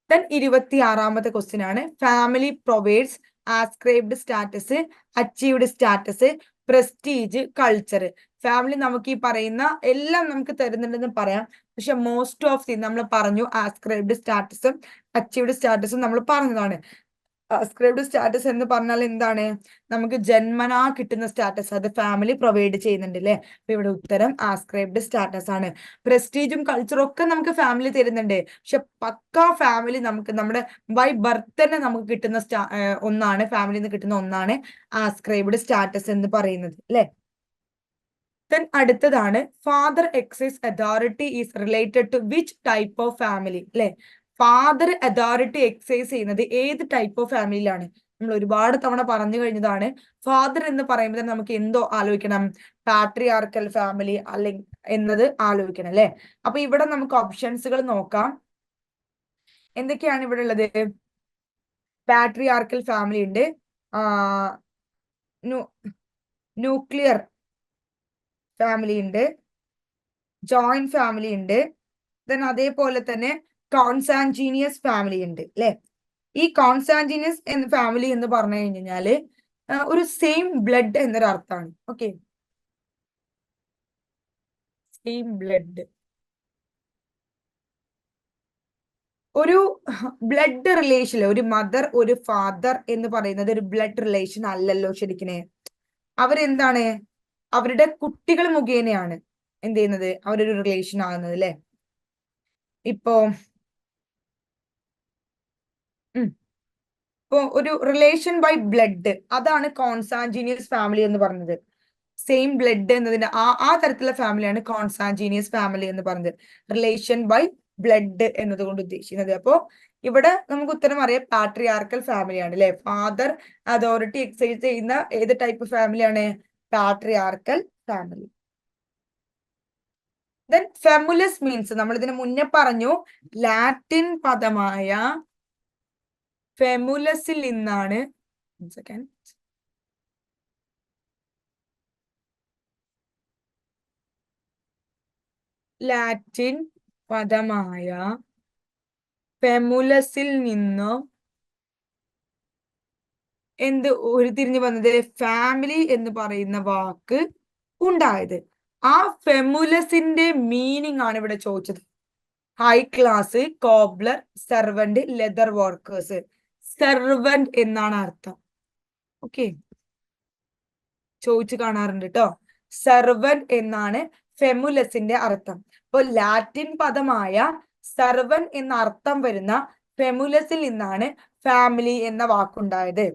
ദെൻ 26ാമത്തെ ക്വസ്റ്റ്യൻ ആണ്, family provides ascribed status, achieved status, prestige, culture. Family നമുക്ക് ഈ പറയുന്ന എല്ലാം നമുക്ക് തരുന്നുണ്ടെന്ന് പറയാം. പക്ഷെ മോസ്റ്റ് ഓഫ് ദി നമ്മൾ പറഞ്ഞു ആസ്ക്രൈബ്ഡ് സ്റ്റാറ്റസും അച്ചീവ്ഡ് സ്റ്റാറ്റസും നമ്മൾ പറഞ്ഞതാണ്. ആസ്ക്രൈബ്ഡ് സ്റ്റാറ്റസ് എന്ന് പറഞ്ഞാൽ എന്താണ്? നമുക്ക് ജന്മനാ കിട്ടുന്ന സ്റ്റാറ്റസ്, അത് ഫാമിലി പ്രൊവൈഡ് ചെയ്യുന്നുണ്ട് അല്ലെ. അപ്പൊ ഇവിടെ ഉത്തരം ആസ്ക്രൈബ്ഡ് സ്റ്റാറ്റസ് ആണ്. പ്രസ്റ്റീജും കൾച്ചറും ഒക്കെ നമുക്ക് ഫാമിലി തരുന്നുണ്ട്. പക്ഷെ പക്കാ ഫാമിലി നമുക്ക് നമ്മുടെ ബൈ ബർത്ത് തന്നെ നമുക്ക് കിട്ടുന്ന ഒന്നാണ്, ഫാമിലിയിൽ നിന്ന് കിട്ടുന്ന ഒന്നാണ് ആസ്ക്രൈബ്ഡ് സ്റ്റാറ്റസ് എന്ന് പറയുന്നത് അല്ലെ. ദെൻ അടുത്തതാണ്, father exercise authority is related to which type of family അല്ലെ. ഫാദർ അതോറിറ്റി എക്സൈസ് ചെയ്യുന്നത് ഏത് ടൈപ്പ് ഓഫ് ഫാമിലിയിലാണ്? നമ്മൾ ഒരുപാട് തവണ പറഞ്ഞു കഴിഞ്ഞതാണ്. ഫാദർ എന്ന് പറയുമ്പോൾ നമുക്ക് എന്തോ ആലോചിക്കണം? പാട്രിയാർക്കൽ ഫാമിലി അല്ലെങ്കിൽ എന്നത് ആലോചിക്കണം അല്ലെ. അപ്പൊ ഇവിടെ നമുക്ക് ഓപ്ഷൻസുകൾ നോക്കാം. എന്തൊക്കെയാണ് ഇവിടെ ഉള്ളത്? പാട്രിയാർക്കൽ ഫാമിലി ഉണ്ട്, ന്യൂക്ലിയർ ഫാമിലി ഉണ്ട്, ജോയിന്റ് ഫാമിലി ഉണ്ട്, ദെൻ അതേപോലെ തന്നെ കോൺസാൻജീനിയസ് ഫാമിലി ഉണ്ട് അല്ലെ. ഈ കോൺസാൻജീനിയസ് എന്ന ഫാമിലി എന്ന് പറഞ്ഞു കഴിഞ്ഞാല് ഒരു സെയിം ബ്ലഡ് എന്നൊരു അർത്ഥമാണ്. ഓക്കെ, സെയിം ബ്ലഡ്, ഒരു ബ്ലഡ് റിലേഷൻ, ഒരു മദർ ഒരു ഫാദർ എന്ന് പറയുന്നത് ഒരു ബ്ലഡ് റിലേഷൻ അല്ലല്ലോ ശരിക്കും. അവരെന്താണ്? അവരുടെ കുട്ടികൾ മുഖേനയാണ് എന്ത് ചെയ്യുന്നത്? അവരൊരു റിലേഷൻ ആകുന്നത് അല്ലെ. ഇപ്പോ ഒരു റിലേഷൻ ബൈ ബ്ലഡ്, അതാണ് കോൺസാൻജീനിയസ് ഫാമിലി എന്ന് പറഞ്ഞത്. സെയിം ബ്ലഡ് എന്നതിന്റെ ആ തരത്തിലുള്ള ഫാമിലിയാണ് കോൺസാൻജീനിയസ് ഫാമിലി എന്ന് പറഞ്ഞത്. റിലേഷൻ ബൈ ബ്ലഡ് എന്നതുകൊണ്ട് ഉദ്ദേശിക്കുന്നത്. അപ്പോ ഇവിടെ നമുക്ക് ഉത്തരം അറിയാം, പാട്രിയാർക്കൽ ഫാമിലിയാണ് അല്ലെ. ഫാദർ അതോറിറ്റി എക്സൈസ് ചെയ്യുന്ന ഏത് ടൈപ്പ് ഫാമിലിയാണ്? Patriarchal family. ദെൻ ഫെമുലസ് മീൻസ്, നമ്മൾ ഇതിന് മുന്നേ പറഞ്ഞു, ലാറ്റിൻ പദമായ ഫെമുലസിൽ നിന്നാണ്, ലാറ്റിൻ പദമായ ഫെമുലസിൽ നിന്നും എന്ത് ഉരുത്തിരിഞ്ഞു വന്നത്? ഫാമിലി എന്ന് പറയുന്ന വാക്ക് ഉണ്ടായത്. ആ ഫെമുലസിന്റെ മീനിങ് ആണ് ഇവിടെ ചോദിച്ചത്. High class, cobbler, servant, leather workers. Servant എന്നാണ് അർത്ഥം. ഓക്കെ, ചോദിച്ചു കാണാറുണ്ട് കേട്ടോ. സെർവന്റ് എന്നാണ് ഫെമുലസിന്റെ അർത്ഥം. അപ്പൊ ലാറ്റിൻ പദമായ സെർവൻ എന്ന അർത്ഥം വരുന്ന ഫെമുലസിൽ നിന്നാണ് ഫാമിലി എന്ന വാക്കുണ്ടായത്.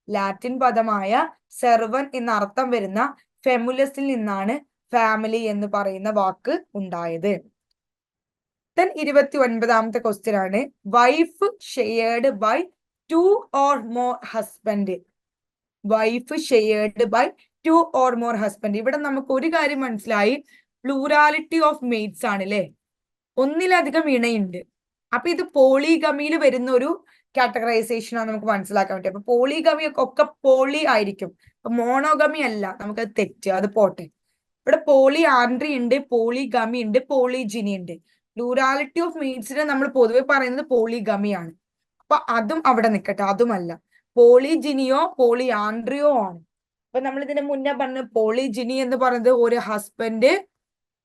ലാറ്റിൻ പദമായ സെർവൻ എന്ന അർത്ഥം വരുന്ന ഫെമുലസിൽ നിന്നാണ് ഫാമിലി എന്ന് പറയുന്ന വാക്ക് ഉണ്ടായത്. ദെൻ 29ാമത്തെ ക്വസ്റ്റ്യൻ ആണ്, wife shared by 2 or more husband. Wife shared by 2 or more husband. ഇവിടെ നമുക്ക് ഒരു കാര്യം മനസ്സിലായി, പ്ലൂറാലിറ്റി ഓഫ് മെയ്റ്റ്സ് ആണ് അല്ലെ. ഒന്നിലധികം ഇണയുണ്ട്. അപ്പൊ ഇത് പോളിഗമിയിൽ വരുന്ന ഒരു കാറ്റഗറൈസേഷൻ ആണ് നമുക്ക് മനസ്സിലാക്കാൻ പറ്റും. അപ്പൊ പോളിഗമി ഒക്കെ പോളി ആയിരിക്കും, മോണോഗമി അല്ല. നമുക്കത് തെറ്റ്, അത് പോട്ടെ. ഇവിടെ പോളി ആൻഡ്രി ഉണ്ട്, പോളിഗമി ഉണ്ട്, പോളിജിനി ഉണ്ട്. പ്ലൂറാലിറ്റി ഓഫ് മെയ്റ്റ്സിനെ നമ്മൾ പൊതുവെ പറയുന്നത് പോളിഗമിയാണ്. അപ്പൊ അതും അവിടെ നിൽക്കട്ടെ, അതുമല്ല. പോളിജിനിയോ പോളി ആൻഡ്രിയോ ആണ്. അപ്പൊ നമ്മൾ ഇതിന് മുന്നേ പറഞ്ഞ പോളിജിനി എന്ന് പറയുന്നത് ഒരു ഹസ്ബൻഡ്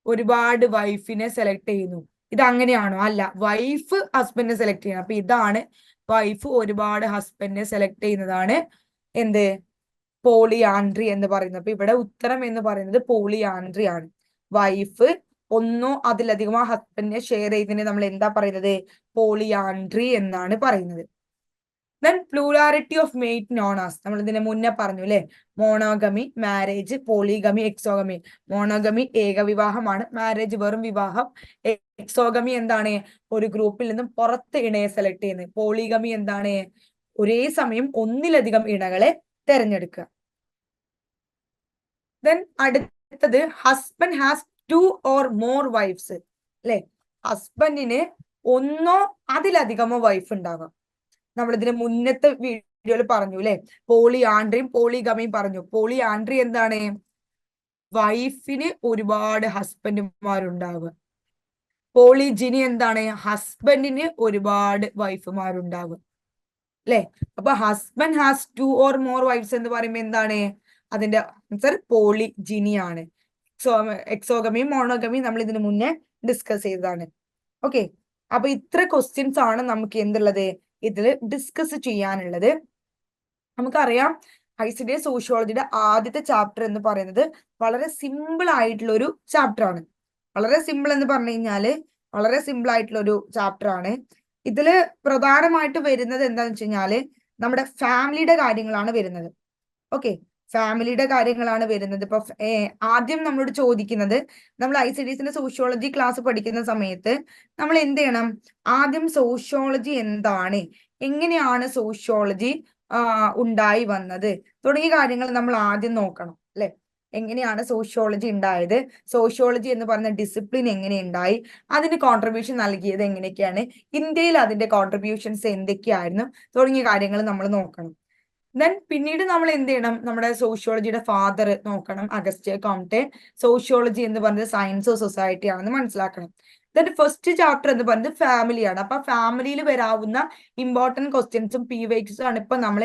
ഒരുപാട് വൈഫിനെ സെലക്ട് ചെയ്യുന്നു. ഇത് അങ്ങനെയാണോ? അല്ല, വൈഫ് ഹസ്ബൻഡിനെ സെലക്ട് ചെയ്യണം. അപ്പൊ ഇതാണ് വൈഫ് ഒരുപാട് ഹസ്ബൻഡിനെ സെലക്ട് ചെയ്യുന്നതാണ് എന്ത്? പോളിയാൻഡ്രി എന്ന് പറയുന്നത്. അപ്പൊ ഇവിടെ ഉത്തരം എന്ന് പറയുന്നത് പോളിയാൻഡ്രി ആണ്. വൈഫ് ഒന്നോ അതിലധികമോ ഹസ്ബൻഡിനെ ഷെയർ ചെയ്തതിനെ നമ്മൾ എന്താ പറയുന്നത്? പോളിയാൻഡ്രി എന്നാണ് പറയുന്നത്. Then plurality of mate known as, നമ്മൾ ഇതിനെ മുന്നേ പറഞ്ഞു അല്ലെ, monogamy, marriage, polygamy, exogamy. Monogamy ഏകവിവാഹമാണ്, മാരേജ് വെറും വിവാഹം. എക്സോഗമി എന്താണ്? ഒരു ഗ്രൂപ്പിൽ നിന്നും പുറത്ത് ഇണയെ സെലക്ട് ചെയ്യുന്നത്. പോളിഗമി എന്താണ്? ഒരേ സമയം ഒന്നിലധികം ഇണകളെ തെരഞ്ഞെടുക്കുക. ദെൻ അടുത്തത് husband has 2 or more wives അല്ലെ, ഹസ്ബൻഡിന് ഒന്നോ അതിലധികമോ വൈഫ് ഉണ്ടാകാം. നമ്മൾ ഇതിന് മുന്നത്തെ വീഡിയോയിൽ പറഞ്ഞു അല്ലെ, പോളിയാൻഡ്രിയും പോളിഗമിയും പറഞ്ഞു. പോളിയാൻഡ്രി എന്താണ്? വൈഫിന് ഒരുപാട് ഹസ്ബൻഡുമാരുണ്ടാവുക. പോളിജിനി എന്താണ്? ഹസ്ബൻഡിന് ഒരുപാട് വൈഫുമാരുണ്ടാകും അല്ലെ. അപ്പൊ husband has 2 or more wives എന്ന് പറയുമ്പോൾ എന്താണ്? അതിന്റെ ആൻസർ പോളിജിനി ആണ്. എക്സോഗമിയും മോണോഗമിയും നമ്മൾ ഇതിനു മുന്നേ ഡിസ്കസ് ചെയ്തതാണ്. ഓക്കെ, അപ്പൊ ഇത്ര ക്വസ്റ്റ്യൻസ് ആണ് നമുക്ക് എന്തുള്ളത് ഇതിൽ ഡിസ്കസ് ചെയ്യാനുള്ളത്. നമുക്കറിയാം ICDS സോഷ്യോളജിയുടെ ആദ്യത്തെ ചാപ്റ്റർ എന്ന് പറയുന്നത് വളരെ സിമ്പിൾ ആയിട്ടുള്ള ഒരു ചാപ്റ്റർ ആണ്. വളരെ സിമ്പിൾ എന്ന് പറഞ്ഞു കഴിഞ്ഞാല് വളരെ സിമ്പിൾ ആയിട്ടുള്ള ഒരു ചാപ്റ്റർ ആണ്. ഇതില് പ്രധാനമായിട്ട് വരുന്നത് എന്താന്ന് വെച്ച് കഴിഞ്ഞാല് നമ്മുടെ ഫാമിലിയുടെ കാര്യങ്ങളാണ് വരുന്നത്. ഓക്കെ, ഫാമിലിയുടെ കാര്യങ്ങളാണ് വരുന്നത്. ഇപ്പൊ ആദ്യം നമ്മളോട് ചോദിക്കുന്നത്, നമ്മൾ ICDSന്റെ സോഷ്യോളജി ക്ലാസ് പഠിക്കുന്ന സമയത്ത് നമ്മൾ എന്ത് ചെയ്യണം? ആദ്യം സോഷ്യോളജി എന്താണ്, എങ്ങനെയാണ് സോഷ്യോളജി ഉണ്ടായി വന്നത് തുടങ്ങിയ കാര്യങ്ങൾ നമ്മൾ ആദ്യം നോക്കണം അല്ലെ. എങ്ങനെയാണ് സോഷ്യോളജി ഉണ്ടായത്, സോഷ്യോളജി എന്ന് പറയുന്ന ഡിസിപ്ലിൻ എങ്ങനെ ഉണ്ടായി, അതിന് കോൺട്രിബ്യൂഷൻ നൽകിയത് എങ്ങനെയൊക്കെയാണ്, ഇന്ത്യയിൽ അതിന്റെ കോൺട്രിബ്യൂഷൻസ് എന്തൊക്കെയായിരുന്നു തുടങ്ങിയ കാര്യങ്ങൾ നമ്മൾ നോക്കണം. ദെൻ പിന്നീട് നമ്മൾ എന്ത് ചെയ്യണം? നമ്മുടെ സോഷ്യോളജിയുടെ ഫാദർ നോക്കണം, അഗസ്റ്റ്യ കോംറ്റെ. സോഷ്യോളജി എന്ന് പറയുന്നത് സയൻസ് ഓഫ് സൊസൈറ്റി ആണെന്ന് മനസ്സിലാക്കണം. ദെൻ ഫസ്റ്റ് ചാപ്റ്റർ എന്ന് പറയുന്നത് ഫാമിലിയാണ്. അപ്പൊ ഫാമിലിയിൽ വരാവുന്ന ഇമ്പോർട്ടന്റ് ക്വസ്റ്റ്യൻസും PYQs ആണ് ഇപ്പൊ നമ്മൾ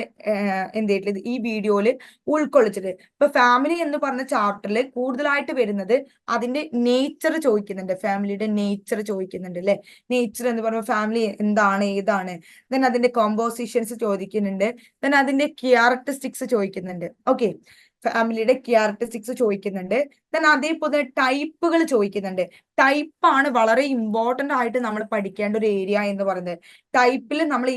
എന്ത് ചെയ്തിട്ടുള്ളത് ഈ വീഡിയോയിൽ ഉൾക്കൊള്ളിച്ചത്. ഇപ്പൊ ഫാമിലി എന്ന് പറഞ്ഞ ചാപ്റ്ററിൽ കൂടുതലായിട്ട് വരുന്നത് അതിന്റെ നേച്ചർ ചോദിക്കുന്നുണ്ട്, ഫാമിലിയുടെ നേച്ചർ ചോദിക്കുന്നുണ്ട് അല്ലെ. നേച്ചർ എന്ന് പറയുമ്പോൾ ഫാമിലി എന്താണ്, ഏതാണ്. ദെൻ അതിന്റെ കോമ്പോസിഷൻസ് ചോദിക്കുന്നുണ്ട്. ദെൻ അതിന്റെ ക്യാരക്ടറിസ്റ്റിക്സ് ചോദിക്കുന്നുണ്ട്. ഓക്കെ, ഫാമിലിയുടെ ക്യാരക്ടറിസ്റ്റിക്സ് ചോദിക്കുന്നുണ്ട്. ദെൻ അതേപോലെ ടൈപ്പുകൾ ചോദിക്കുന്നുണ്ട്. ടൈപ്പാണ് വളരെ ഇമ്പോർട്ടന്റ് ആയിട്ട് നമ്മൾ പഠിക്കേണ്ട ഒരു ഏരിയ എന്ന് പറയുന്നത്. ടൈപ്പിൽ നമ്മൾ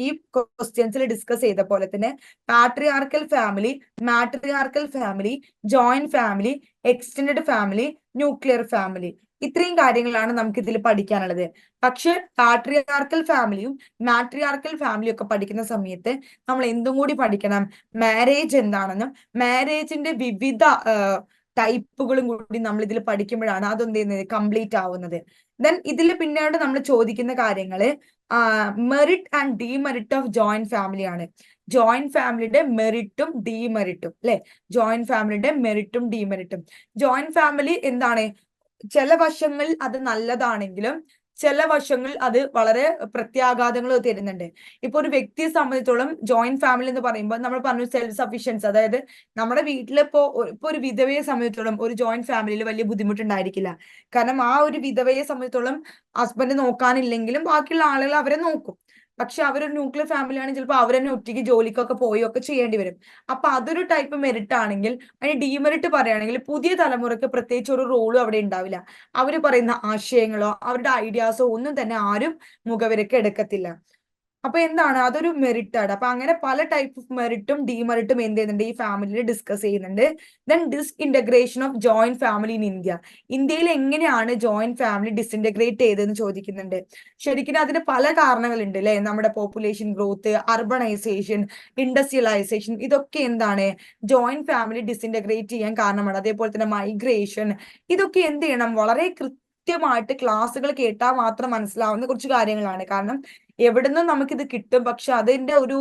ഈ ക്വസ്റ്റ്യൻസിൽ ഡിസ്കസ് ചെയ്ത പോലെ തന്നെ patriarchal family, matriarchal family, joint family, extended family, nuclear family, ഇത്രയും കാര്യങ്ങളാണ് നമുക്ക് ഇതിൽ പഠിക്കാനുള്ളത്. പക്ഷെ പാട്രിയാർക്കൽ ഫാമിലിയും മാട്രിയാർക്കൽ ഫാമിലിയും ഒക്കെ പഠിക്കുന്ന സമയത്ത് നമ്മൾ എന്തും കൂടി പഠിക്കണം, മാരേജ് എന്താണെന്നും മാരേജിന്റെ വിവിധ ടൈപ്പുകളും കൂടി നമ്മൾ ഇതിൽ പഠിക്കുമ്പോഴാണ് അതെന്ത് ചെയ്യുന്നത് കംപ്ലീറ്റ് ആവുന്നത്. ദെൻ ഇതിൽ പിന്നീട് നമ്മൾ ചോദിക്കുന്ന കാര്യങ്ങള് merit and demerit of joint family ആണ്. ജോയിന്റ് ഫാമിലിയുടെ മെറിറ്റും ഡീമെറിറ്റും അല്ലെ, ജോയിന്റ് ഫാമിലിയുടെ മെറിറ്റും ഡീമെറിറ്റും. ജോയിന്റ് ഫാമിലി എന്താണ്? ചില വശങ്ങളിൽ അത് നല്ലതാണെങ്കിലും ചില വശങ്ങളിൽ അത് വളരെ പ്രത്യാഘാതങ്ങൾ തരുന്നുണ്ട്. ഇപ്പൊ ഒരു വ്യക്തിയെ സംബന്ധിച്ചോളം ജോയിന്റ് ഫാമിലി എന്ന് പറയുമ്പോൾ നമ്മൾ പറഞ്ഞു സെൽഫ് സഫിഷ്യൻസി, അതായത് നമ്മുടെ വീട്ടിലിപ്പോ ഒരു വിധവയെ സംബന്ധിച്ചോളം ഒരു ജോയിന്റ് ഫാമിലിയിൽ വലിയ ബുദ്ധിമുട്ടുണ്ടായിരിക്കില്ല. കാരണം ആ ഒരു വിധവയെ സംബന്ധിച്ചോളം ഹസ്ബൻഡ് നോക്കാനില്ലെങ്കിലും ബാക്കിയുള്ള ആളുകൾ അവരെ നോക്കും. പക്ഷെ അവരൊരു ന്യൂക്ലിയർ ഫാമിലി ആണെങ്കിൽ ചിലപ്പോൾ അവർ തന്നെ ഒറ്റയ്ക്ക് ജോലിക്കൊക്കെ പോയൊക്കെ ചെയ്യേണ്ടി വരും. അപ്പൊ അതൊരു ടൈപ്പ് മെറിറ്റ് ആണെങ്കിൽ, അതിന് ഡീമെറിറ്റ് പറയുകയാണെങ്കിൽ പുതിയ തലമുറക്ക് പ്രത്യേകിച്ച് ഒരു റോളും അവിടെ ഉണ്ടാവില്ല. അവർ പറയുന്ന ആശയങ്ങളോ അവരുടെ ഐഡിയാസോ ഒന്നും തന്നെ ആരും മുഖവിലക്ക് എടുക്കത്തില്ല. അപ്പൊ എന്താണ്? അതൊരു മെറിറ്റ് ആണ്. അപ്പൊ അങ്ങനെ പല ടൈപ്പ് ഓഫ് മെറിറ്റും ഡീമെറിറ്റും എന്ത് ചെയ്യുന്നുണ്ട് ഈ ഫാമിലിയിൽ ഡിസ്കസ് ചെയ്യുന്നുണ്ട്. Then ഡിസ്ഇന്റഗ്രേഷൻ of joint family in India. ഇന്ത്യയിൽ എങ്ങനെയാണ് ജോയിന്റ് ഫാമിലി ഡിസ്ഇന്റഗ്രേറ്റ് ചെയ്തതെന്ന് ചോദിക്കുന്നുണ്ട്. ശരിക്കും അതിന് പല കാരണങ്ങളുണ്ട് അല്ലെ. നമ്മുടെ പോപ്പുലേഷൻ ഗ്രോത്ത്, അർബണൈസേഷൻ, ഇൻഡസ്ട്രിയലൈസേഷൻ, ഇതൊക്കെ എന്താണ് ജോയിന്റ് ഫാമിലി ഡിസ്ഇന്റഗ്രേറ്റ് ചെയ്യാൻ കാരണമാണ്. അതേപോലെ തന്നെ മൈഗ്രേഷൻ, ഇതൊക്കെ എന്ത് ചെയ്യണം വളരെ കൃത്യമായിട്ട് ക്ലാസ്സുകൾ കേട്ടാൽ മാത്രം മനസ്സിലാവുന്ന കുറച്ച് കാര്യങ്ങളാണ്. കാരണം എവിടുന്നും നമുക്കിത് കിട്ടും, പക്ഷെ അതിന്റെ ഒരു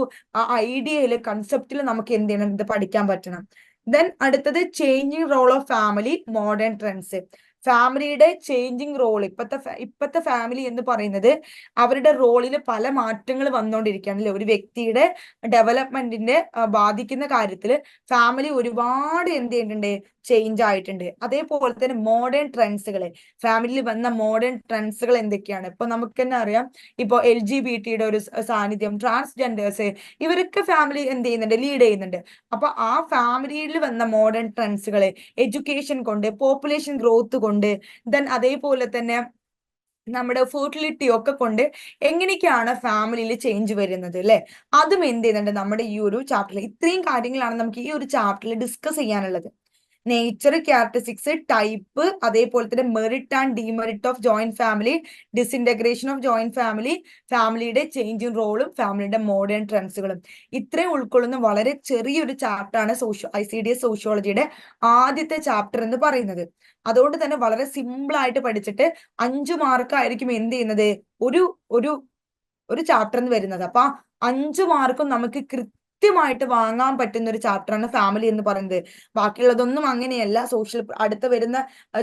ഐഡിയയില് കൺസെപ്റ്റിൽ നമുക്ക് എന്ത് ചെയ്യണം, ഇത് പഠിക്കാൻ പറ്റണം. ദെൻ അടുത്തത് changing role of family, modern trends. ഫാമിലിയുടെ ചേഞ്ചിങ് റോൾ, ഇപ്പത്തെ ഫാമിലി എന്ന് പറയുന്നത് അവരുടെ റോളിൽ പല മാറ്റങ്ങൾ വന്നുകൊണ്ടിരിക്കുകയാണ് അല്ലെ. ഒരു വ്യക്തിയുടെ ഡെവലപ്മെന്റിന്റെ ബാധിക്കുന്ന കാര്യത്തിൽ ഫാമിലി ഒരുപാട് എന്ത് ചെയ്യുന്നുണ്ട്, ചേഞ്ച് ആയിട്ടുണ്ട്. അതേപോലെ തന്നെ മോഡേൺ ട്രെൻഡ്സുകൾ, ഫാമിലിയിൽ വന്ന മോഡേൺ ട്രെൻഡ്സുകൾ എന്തൊക്കെയാണ്? ഇപ്പൊ നമുക്ക് തന്നെ അറിയാം, ഇപ്പൊ LGBT-യുടെ ഒരു സാന്നിധ്യം, ട്രാൻസ്ജെൻഡേഴ്സ്, ഇവരൊക്കെ ഫാമിലി എന്ത് ചെയ്യുന്നുണ്ട്, ലീഡ് ചെയ്യുന്നുണ്ട്. അപ്പൊ ആ ഫാമിലിയിൽ വന്ന മോഡേൺ ട്രെൻഡ്സുകൾ എഡ്യൂക്കേഷൻ കൊണ്ട്, പോപ്പുലേഷൻ ഗ്രോത്ത് കൊണ്ട് കൊണ്ട്, ദെൻ അതേപോലെ തന്നെ നമ്മുടെ ഫെർട്ടിലിറ്റി ഒക്കെ കൊണ്ട് എങ്ങനെയൊക്കെയാണ് ഫാമിലിയിൽ ചേഞ്ച് വരുന്നത് അല്ലെ, അതും എന്ത് ചെയ്യുന്നുണ്ട് നമ്മുടെ ഈ ഒരു ചാപ്റ്ററിൽ. ഇത്രയും കാര്യങ്ങളാണ് നമുക്ക് ഈ ഒരു ചാപ്റ്ററിൽ ഡിസ്കസ് ചെയ്യാനുള്ളത്. നേച്ചർ, ക്യാരക്ടറിസ്റ്റിക്സ്, ടൈപ്പ്, അതേപോലെ തന്നെ merit and demerit of joint family, disintegration of joint family, ഫാമിലിയുടെ ചേഞ്ചിങ് റോളും ഫാമിലിയുടെ മോഡേൺ ട്രെൻഡ്സുകളും, ഇത്രയും ഉൾക്കൊള്ളുന്ന വളരെ ചെറിയൊരു ചാപ്റ്ററാണ് ICDS സോഷ്യോളജിയുടെ ആദ്യത്തെ ചാപ്റ്റർ എന്ന് പറയുന്നത്. അതുകൊണ്ട് തന്നെ വളരെ സിമ്പിൾ ആയിട്ട് പഠിച്ചിട്ട് 5 മാർക്കായിരിക്കും എന്ത് ചെയ്യുന്നത്, ഒരു ഒരു ഒരു ചാപ്റ്റർ എന്ന് വരുന്നത്. അപ്പൊ 5 മാർക്കും നമുക്ക് കൃത്യമായിട്ട് വാങ്ങാൻ പറ്റുന്ന ഒരു ചാപ്റ്ററാണ് ഫാമിലി എന്ന് പറയുന്നത്. ബാക്കിയുള്ളതൊന്നും അങ്ങനെയല്ല. അടുത്ത വരുന്ന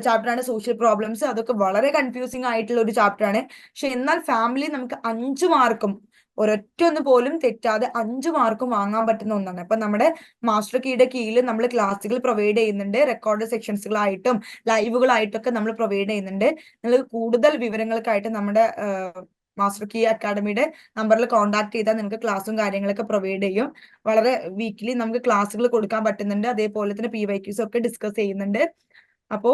ചാപ്റ്ററാണ് സോഷ്യൽ പ്രോബ്ലംസ്. അതൊക്കെ വളരെ കൺഫ്യൂസിങ് ആയിട്ടുള്ള ഒരു ചാപ്റ്ററാണ്. പക്ഷെ എന്നാൽ ഫാമിലി നമുക്ക് 5 മാർക്കും ഒരൊറ്റ ഒന്ന് പോലും തെറ്റാതെ 5 മാർക്കും വാങ്ങാൻ പറ്റുന്ന ഒന്നാണ്. അപ്പൊ നമ്മുടെ മാസ്റ്റർ കീയുടെ കീഴിൽ നമ്മൾ ക്ലാസ്സുകൾ പ്രൊവൈഡ് ചെയ്യുന്നുണ്ട്. റെക്കോർഡ് സെക്ഷൻസുകളായിട്ടും ലൈവുകളായിട്ടൊക്കെ നമ്മൾ പ്രൊവൈഡ് ചെയ്യുന്നുണ്ട്. നിങ്ങൾ കൂടുതൽ വിവരങ്ങൾക്കായിട്ട് നമ്മുടെ മാസ്റ്റർ കീ അക്കാഡമിയുടെ നമ്പറിൽ കോൺടാക്ട് ചെയ്താൽ നിങ്ങൾക്ക് ക്ലാസ്സും കാര്യങ്ങളൊക്കെ പ്രൊവൈഡ് ചെയ്യും. വളരെ വീക്കിലി നമുക്ക് ക്ലാസ്സുകൾ കൊടുക്കാൻ പറ്റുന്നുണ്ട്. അതേപോലെ തന്നെ PYQs ഒക്കെ ഡിസ്കസ് ചെയ്യുന്നുണ്ട്. അപ്പോ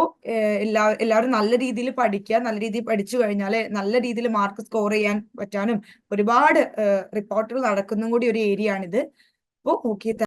എല്ലാവരും നല്ല രീതിയിൽ പഠിക്കുക. നല്ല രീതിയിൽ പഠിച്ചു കഴിഞ്ഞാൽ നല്ല രീതിയിൽ മാർക്ക് സ്കോർ ചെയ്യാൻ പറ്റാനും ഒരുപാട് റിപ്പോർട്ടുകൾ നടക്കുന്നതും കൂടി ഒരു ഏരിയ ആണിത്. അപ്പോൾ ഓക്കെ.